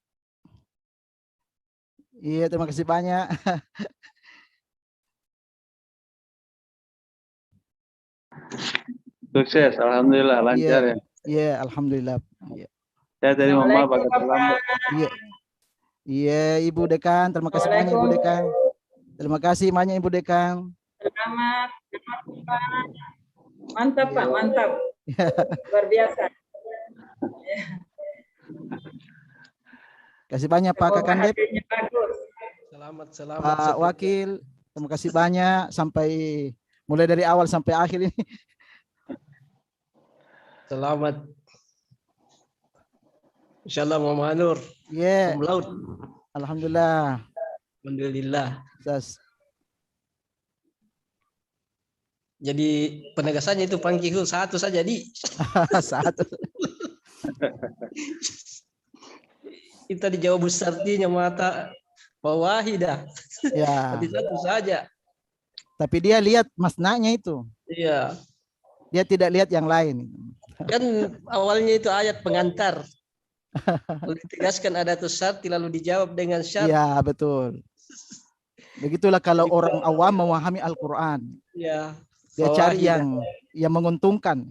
Iya, terima kasih banyak. Sukses, alhamdulillah lancar ya. Iya, alhamdulillah. Iya. Saya dari Mama bakal terlambat. Iya. Iya, Ibu Dekan, terima kasih banyak Ibu Dekan. Terima kasih banyak Ibu Dekan. Selamat, Pak. Mantap Pak, mantap. Luar biasa. Kasih banyak Pak Kakandep. Selamat. Pak Wakil, terima kasih banyak sampai mulai dari awal sampai akhir ini. Selamat. Insyaallah Muhammad Nur. Iya. Laut. Alhamdulillah. Alhamdulillah. Jadi penegasannya itu pangkihu satu saja di. Satu. Kita dijawab Busartinya mata wahidah. Ya. Tapi satu saja. Tapi dia lihat masnanya itu. Iya. Dia tidak lihat yang lain. Kan awalnya itu ayat pengantar. Lalu ditegaskan ada syarti lalu dijawab dengan syarat. Iya, betul. Begitulah kalau orang awam memahami Al-Qur'an. Iya. Dia cari yang menguntungkan.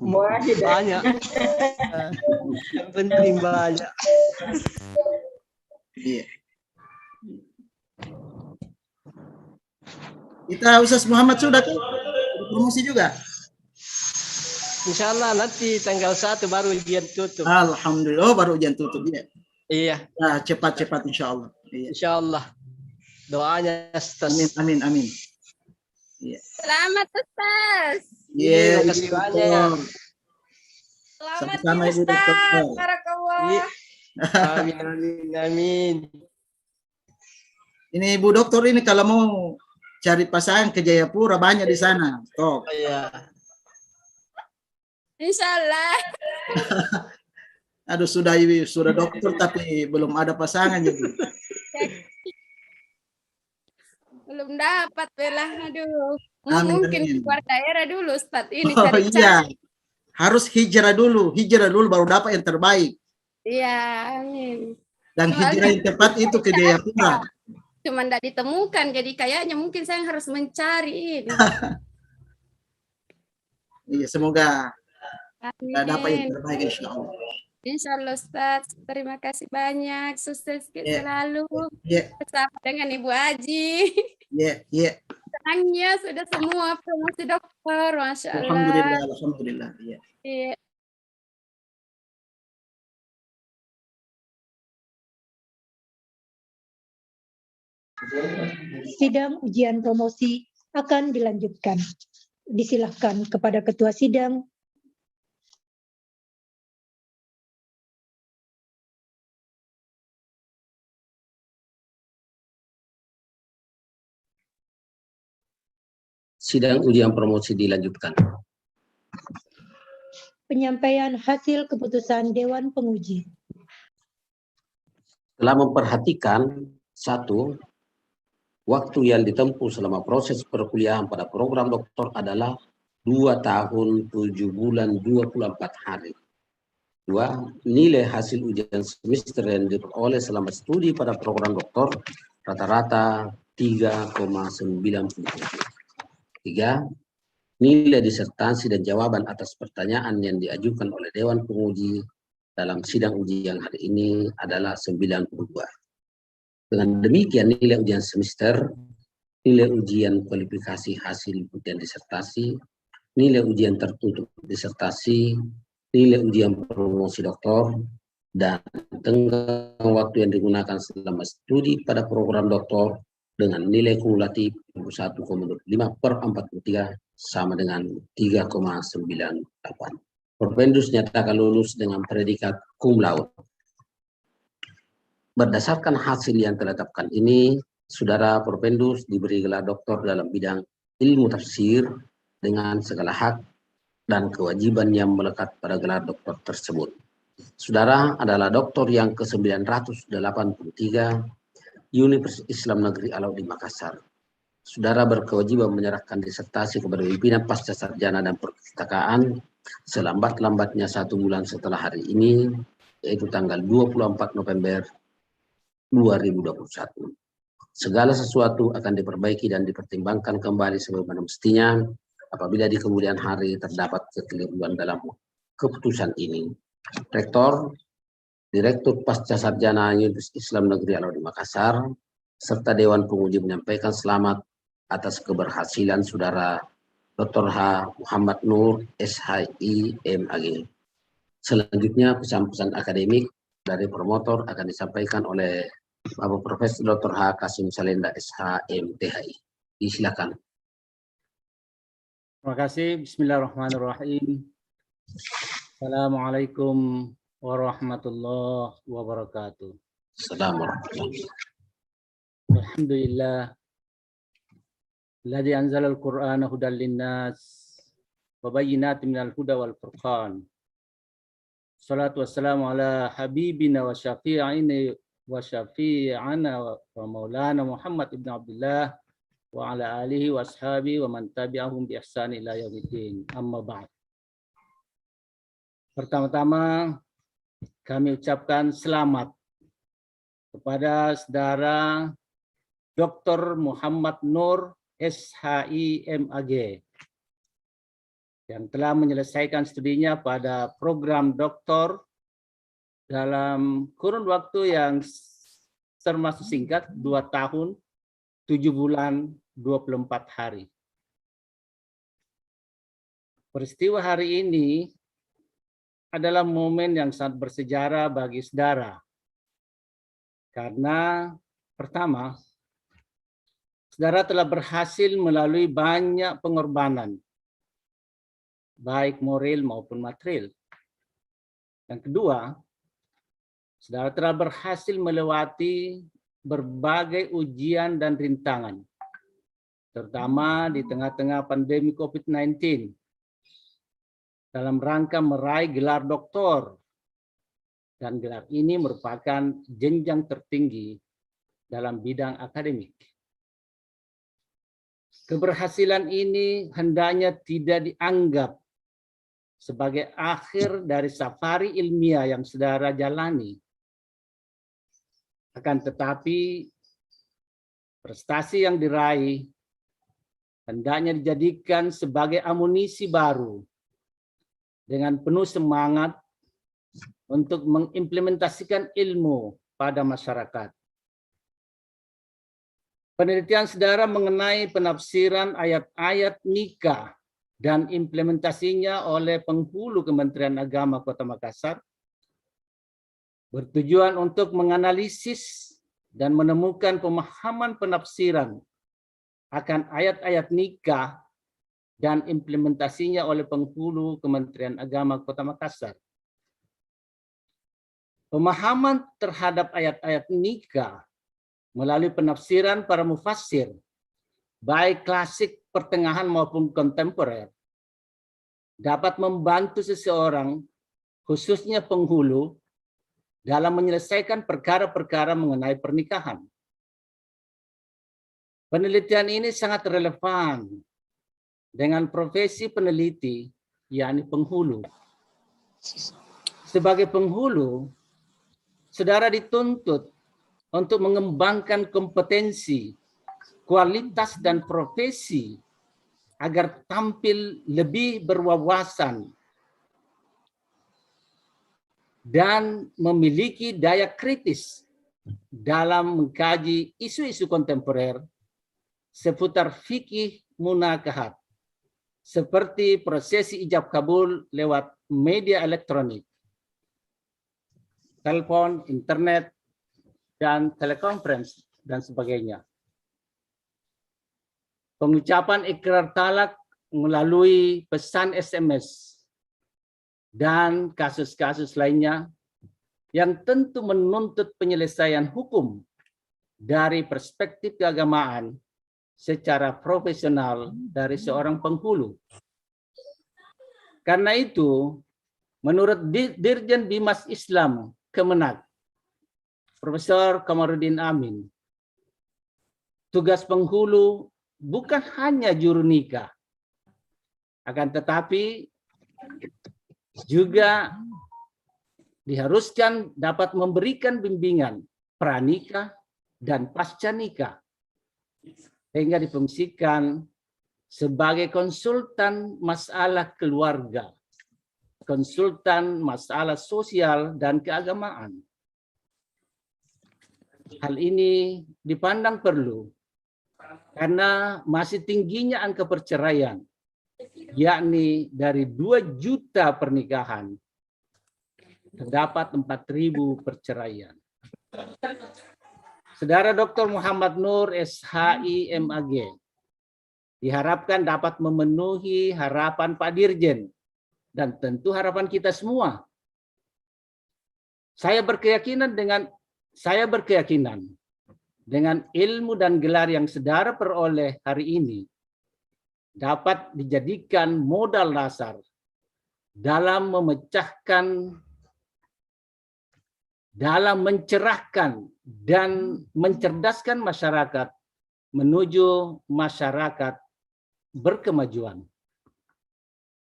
Banyak. Yang penting banyak. Iya. Kita Ustaz Muhammad sudah promosi juga. Insya Allah nanti tanggal 1 baru ujian tutup. Alhamdulillah baru ujian tutup ya. Iya. Nah, cepat-cepat insya Allah. Iya. Insya Allah. Doanya Ustaz. Amin. Iya. Selamat Ustaz. Iya, terima kasih banyak. Selamat sama Ibu Dokter. Barakallah. Amin. Ini Ibu Dokter ini kalau mau cari pasangan ke Jayapura banyak di sana. Tok. Iya. Insya Allah. Aduh sudah dokter tapi belum ada pasangan jadi. Belum dapat belah, aduh. Amin. Mungkin keluar daerah dulu Ustaz ini cari. Iya. Harus hijrah dulu baru dapat yang terbaik. Iya, amin. Dan hijrah yang tepat itu ke Jayapura. Cuman tidak ditemukan, jadi kayaknya mungkin saya harus mencari ini. Iya, semoga dapat yang Amin. terbaik insya Allah. Insya Allah Ustaz, terima kasih banyak, sukses selalu bersama dengan Ibu Aji. Iya. Senangnya sudah semua promosi dokter, Masya Allah. Alhamdulillah. Iya. Sidang ujian promosi akan dilanjutkan. Disilahkan kepada Ketua Sidang. Sidang ujian promosi dilanjutkan. Penyampaian hasil keputusan Dewan Penguji. Telah memperhatikan satu, waktu yang ditempuh selama proses perkuliahan pada program doktor adalah 2 tahun 7 bulan 24 hari. 2. Nilai hasil ujian semester yang diperoleh selama studi pada program doktor rata-rata 3,97. 3. Nilai disertasi dan jawaban atas pertanyaan yang diajukan oleh Dewan Penguji dalam sidang ujian hari ini adalah 92. Dengan demikian nilai ujian semester, nilai ujian kualifikasi hasil ujian disertasi, nilai ujian tertutup disertasi, nilai ujian promosi doktor, dan tenggang waktu yang digunakan selama studi pada program doktor dengan nilai kumulatif 1,25/43 sama dengan 3,98. Porpendus nyatakan lulus dengan predikat cum laude. Berdasarkan hasil yang ditetapkan ini, Saudara Porpendus diberi gelar doktor dalam bidang ilmu tafsir dengan segala hak dan kewajiban yang melekat pada gelar doktor tersebut. Saudara adalah doktor yang ke-983 Universitas Islam Negeri Alauddin Makassar. Saudara berkewajiban menyerahkan disertasi kepada pimpinan pasca sarjana dan perpustakaan selambat-lambatnya 1 bulan setelah hari ini, yaitu tanggal 24 November 2021. Segala sesuatu akan diperbaiki dan dipertimbangkan kembali sebagaimana mestinya apabila di kemudian hari terdapat kekeliruan dalam keputusan ini. Rektor, Direktur Pasca Sarjana Universitas Islam Negeri Alauddin Makassar, serta Dewan Penguji menyampaikan selamat atas keberhasilan Saudara Dr. H. Muhammad Nur, SHI, MAG. Selanjutnya pesan-pesan akademik dari promotor akan disampaikan oleh Bapak Profesor Dr. H. Kasim Salenda, SHM, THI. Silakan. Terima kasih. Bismillahirrahmanirrahim. Assalamualaikum warahmatullahi wabarakatuh. Assalamualaikum. Alhamdulillah. Alladzi anzala al-Qur'ana hudan linnas wa bayyinatin minal huda wal furqan. Salatu wassalamu ala habibina wa syafi'ina wa maulana Muhammad ibn Abdullah wa ala alihi wa ashabi wa man tabi'ahum bi ihsan ila yaumiddin. Amma ba'd. Pertama-tama kami ucapkan selamat kepada saudara Dr. Muhammad Nur, SHI, MAG, yang telah menyelesaikan studinya pada program doktor dalam kurun waktu yang termasuk singkat, 2 tahun, 7 bulan, 24 hari. Peristiwa hari ini adalah momen yang sangat bersejarah bagi saudara. Karena pertama, saudara telah berhasil melalui banyak pengorbanan, baik moral maupun material. Yang kedua, saudara telah berhasil melewati berbagai ujian dan rintangan, terutama di tengah-tengah pandemi COVID-19, dalam rangka meraih gelar doktor. Dan gelar ini merupakan jenjang tertinggi dalam bidang akademik. Keberhasilan ini hendaknya tidak dianggap sebagai akhir dari safari ilmiah yang saudara jalani. Akan tetapi, prestasi yang diraih hendaknya dijadikan sebagai amunisi baru dengan penuh semangat untuk mengimplementasikan ilmu pada masyarakat. Penelitian saudara mengenai penafsiran ayat-ayat nikah dan implementasinya oleh penghulu Kementerian Agama Kota Makassar bertujuan untuk menganalisis dan menemukan pemahaman penafsiran akan ayat-ayat nikah dan implementasinya oleh penghulu Kementerian Agama Kota Makassar. Pemahaman terhadap ayat-ayat nikah melalui penafsiran para mufassir, baik klasik, pertengahan maupun kontemporer, dapat membantu seseorang, khususnya penghulu, dalam menyelesaikan perkara-perkara mengenai pernikahan. Penelitian ini sangat relevan dengan profesi peneliti, yakni penghulu. Sebagai penghulu, saudara dituntut untuk mengembangkan kompetensi, kualitas, dan profesi agar tampil lebih berwawasan dan memiliki daya kritis dalam mengkaji isu-isu kontemporer seputar fikih munakahat, seperti prosesi ijab kabul lewat media elektronik, telepon, internet, dan telekonferensi, dan sebagainya. Pengucapan ikrar talak melalui pesan SMS, dan kasus-kasus lainnya yang tentu menuntut penyelesaian hukum dari perspektif keagamaan secara profesional dari seorang penghulu. Karena itu, menurut Dirjen Bimas Islam Kemenak, Profesor Kamarudin Amin, tugas penghulu bukan hanya juru nikah, akan tetapi Juga diharuskan dapat memberikan bimbingan pranikah dan pasca nikah, sehingga difungsikan sebagai konsultan masalah keluarga, konsultan masalah sosial dan keagamaan. Hal ini dipandang perlu karena masih tingginya angka perceraian, yakni dari 2 juta pernikahan terdapat 4.000 perceraian. Saudara Dr. Muhammad Nur, SHI, MAG, diharapkan dapat memenuhi harapan Pak Dirjen dan tentu harapan kita semua. Saya berkeyakinan dengan ilmu dan gelar yang saudara peroleh hari ini dapat dijadikan modal dasar dalam mencerahkan dan mencerdaskan masyarakat menuju masyarakat berkemajuan.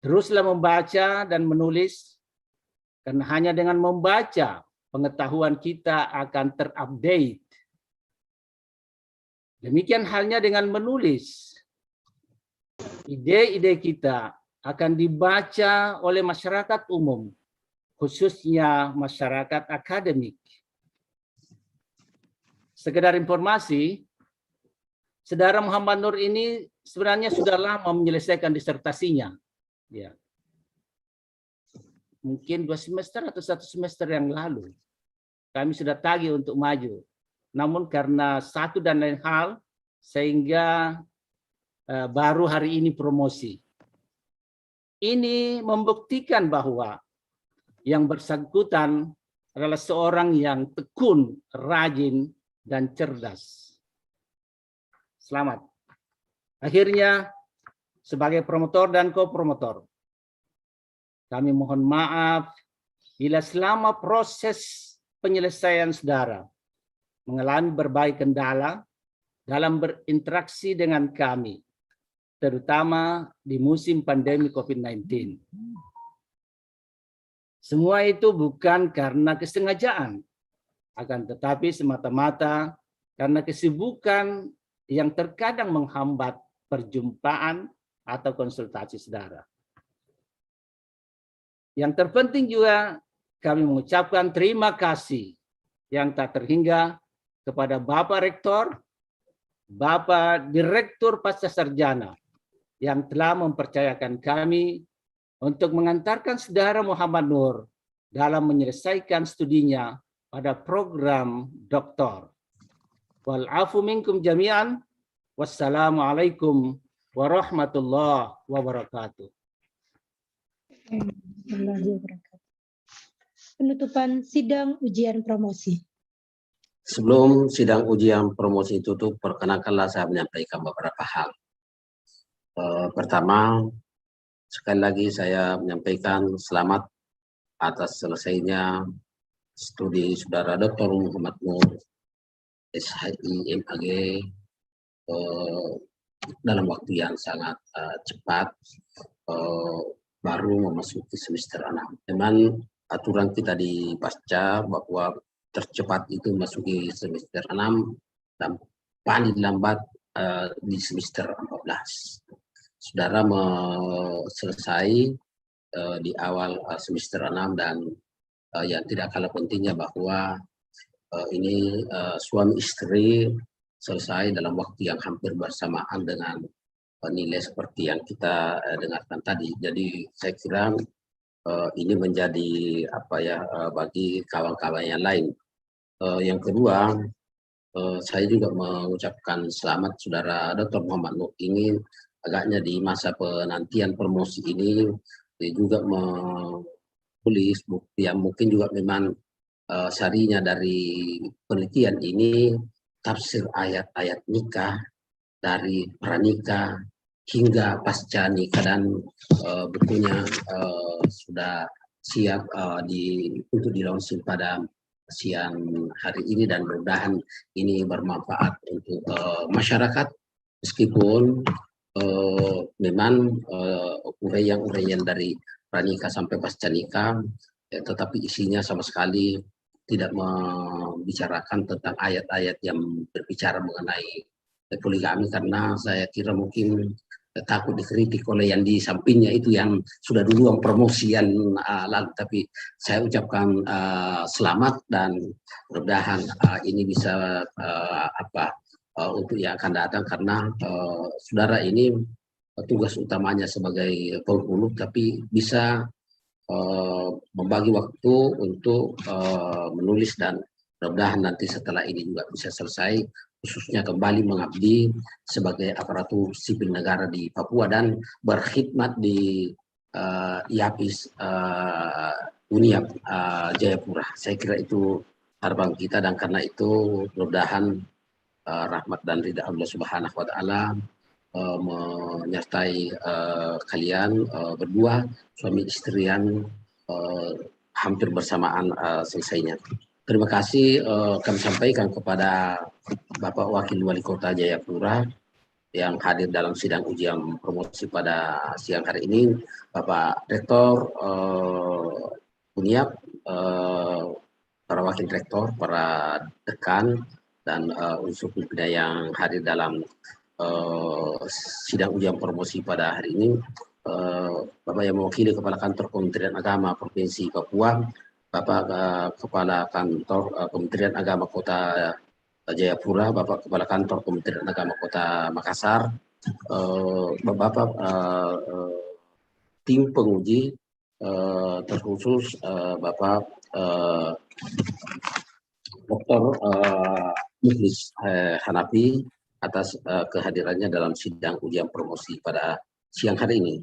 Teruslah membaca dan menulis, karena hanya dengan membaca pengetahuan kita akan terupdate. Demikian halnya dengan menulis. Ide-ide kita akan dibaca oleh masyarakat umum, khususnya masyarakat akademik. Sekedar informasi, Saudara Muhammad Nur ini sebenarnya sudah lama menyelesaikan disertasinya. Ya. Mungkin 2 semester atau 1 semester yang lalu. Kami sudah tagih untuk maju. Namun karena satu dan lain hal, sehingga baru hari ini promosi. Ini membuktikan bahwa yang bersangkutan adalah seorang yang tekun, rajin, dan cerdas. Selamat. Akhirnya, sebagai promotor dan kopromotor, kami mohon maaf bila selama proses penyelesaian saudara mengalami berbagai kendala dalam berinteraksi dengan kami, terutama di musim pandemi COVID-19. Semua itu bukan karena kesengajaan, akan tetapi semata-mata karena kesibukan yang terkadang menghambat perjumpaan atau konsultasi saudara. Yang terpenting juga kami mengucapkan terima kasih yang tak terhingga kepada Bapak Rektor, Bapak Direktur Pascasarjana yang telah mempercayakan kami untuk mengantarkan saudara Muhammad Nur dalam menyelesaikan studinya pada program doktor. Wal afu minkum jami'an. Wassalamualaikum warahmatullahi wabarakatuh. Penutupan sidang ujian promosi. Sebelum sidang ujian promosi tutup, perkenankanlah saya menyampaikan beberapa hal. Pertama, sekali lagi saya menyampaikan selamat atas selesainya studi saudara Dr. Muhammad Nur, SHI, MAG, dalam waktu yang sangat cepat, baru memasuki semester 6. Memang aturan kita di Pasca bahwa tercepat itu memasuki semester 6 dan paling lambat di semester 14. Saudara selesai di awal semester 6 dan yang tidak kalah pentingnya bahwa ini suami istri selesai dalam waktu yang hampir bersamaan dengan nilai seperti yang kita dengarkan tadi. Jadi saya kira ini menjadi bagi kawan-kawan yang lain. Yang kedua, saya juga mengucapkan selamat saudara Dr. Muhammad Nur ini agaknya di masa penantian promosi ini dia juga menulis buku yang mungkin juga memang sarinya dari penelitian ini tafsir ayat-ayat nikah dari pranikah hingga pasca nikah, dan bukunya sudah siap untuk di-launching pada siang hari ini, dan mudah-mudahan ini bermanfaat untuk masyarakat meskipun memang uraian dari pranikah sampai pasca nikah, tetapi isinya sama sekali tidak membicarakan tentang ayat-ayat yang berbicara mengenai poligami, karena saya kira mungkin takut dikritik oleh yang di sampingnya itu yang sudah duluan promosian lalu. Tapi saya ucapkan selamat dan mudah-mudahan ini bisa untuk yang akan datang, karena saudara ini tugas utamanya sebagai penghulu, tapi bisa membagi waktu untuk menulis, dan mudah-mudahan nanti setelah ini juga bisa selesai, khususnya kembali mengabdi sebagai aparatur sipil negara di Papua dan berkhidmat di IAPIS Uniap Jayapura. Saya kira itu harapan kita, dan karena itu mudah-mudahan rahmat dan ridha Allah Subhanahu wa Ta'ala menyertai kalian berdua, suami istri yang hampir bersamaan selesainya. Terima kasih kami sampaikan kepada Bapak Wakil Wali Kota Jayapura yang hadir dalam sidang ujian promosi pada siang hari ini, Bapak Rektor Uniap, para Wakil Rektor, para dekan, dan unsur pimpinan yang hadir dalam sidang ujian promosi pada hari ini, Bapak yang mewakili Kepala Kantor Kementerian Agama Provinsi Papua, Bapak Kepala Kantor Kementerian Agama Kota Jayapura, Bapak Kepala Kantor Kementerian Agama Kota Makassar, Bapak tim penguji, terkhusus Bapak Dr. Mukhlis Hanafi atas kehadirannya dalam sidang ujian promosi pada siang hari ini.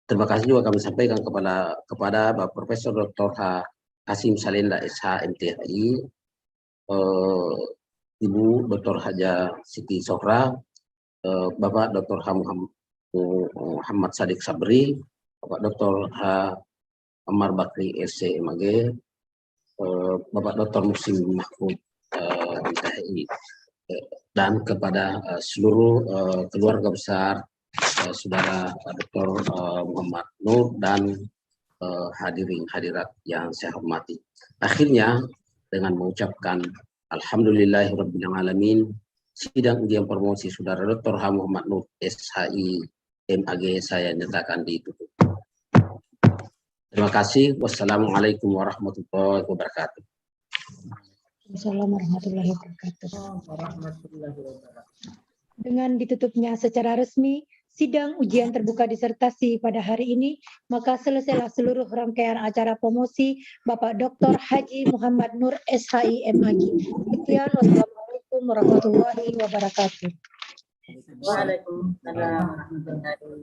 Terima kasih juga kami sampaikan kepada Bapak Profesor Dr. Hasim Salenda SH MTHI, Ibu Dr. Haja Siti Sohra, Bapak Dr. Muhammad Sadiq Sabri, Bapak Dr. Ammar Bakri SC MAG, Bapak Dr. Muhsin Mahfud MTHI, dan kepada seluruh keluarga besar Saudara Dr. Muhammad Nur dan hadirin hadirat yang saya hormati. Akhirnya dengan mengucapkan Alhamdulillahirabbil alamin, sidang ujian promosi Saudara Dr. Muhammad Nur SHI MAG saya nyatakan ditutup. Terima kasih. Wassalamualaikum warahmatullahi wabarakatuh. Assalamualaikum warahmatullahi wabarakatuh. Dengan ditutupnya secara resmi sidang ujian terbuka disertasi pada hari ini, maka selesailah seluruh rangkaian acara promosi Bapak Dr. Haji Muhammad Nur SHI MAG. Sekian, wassalamualaikum warahmatullahi wabarakatuh. Waalaikumsalam warahmatullahi wabarakatuh.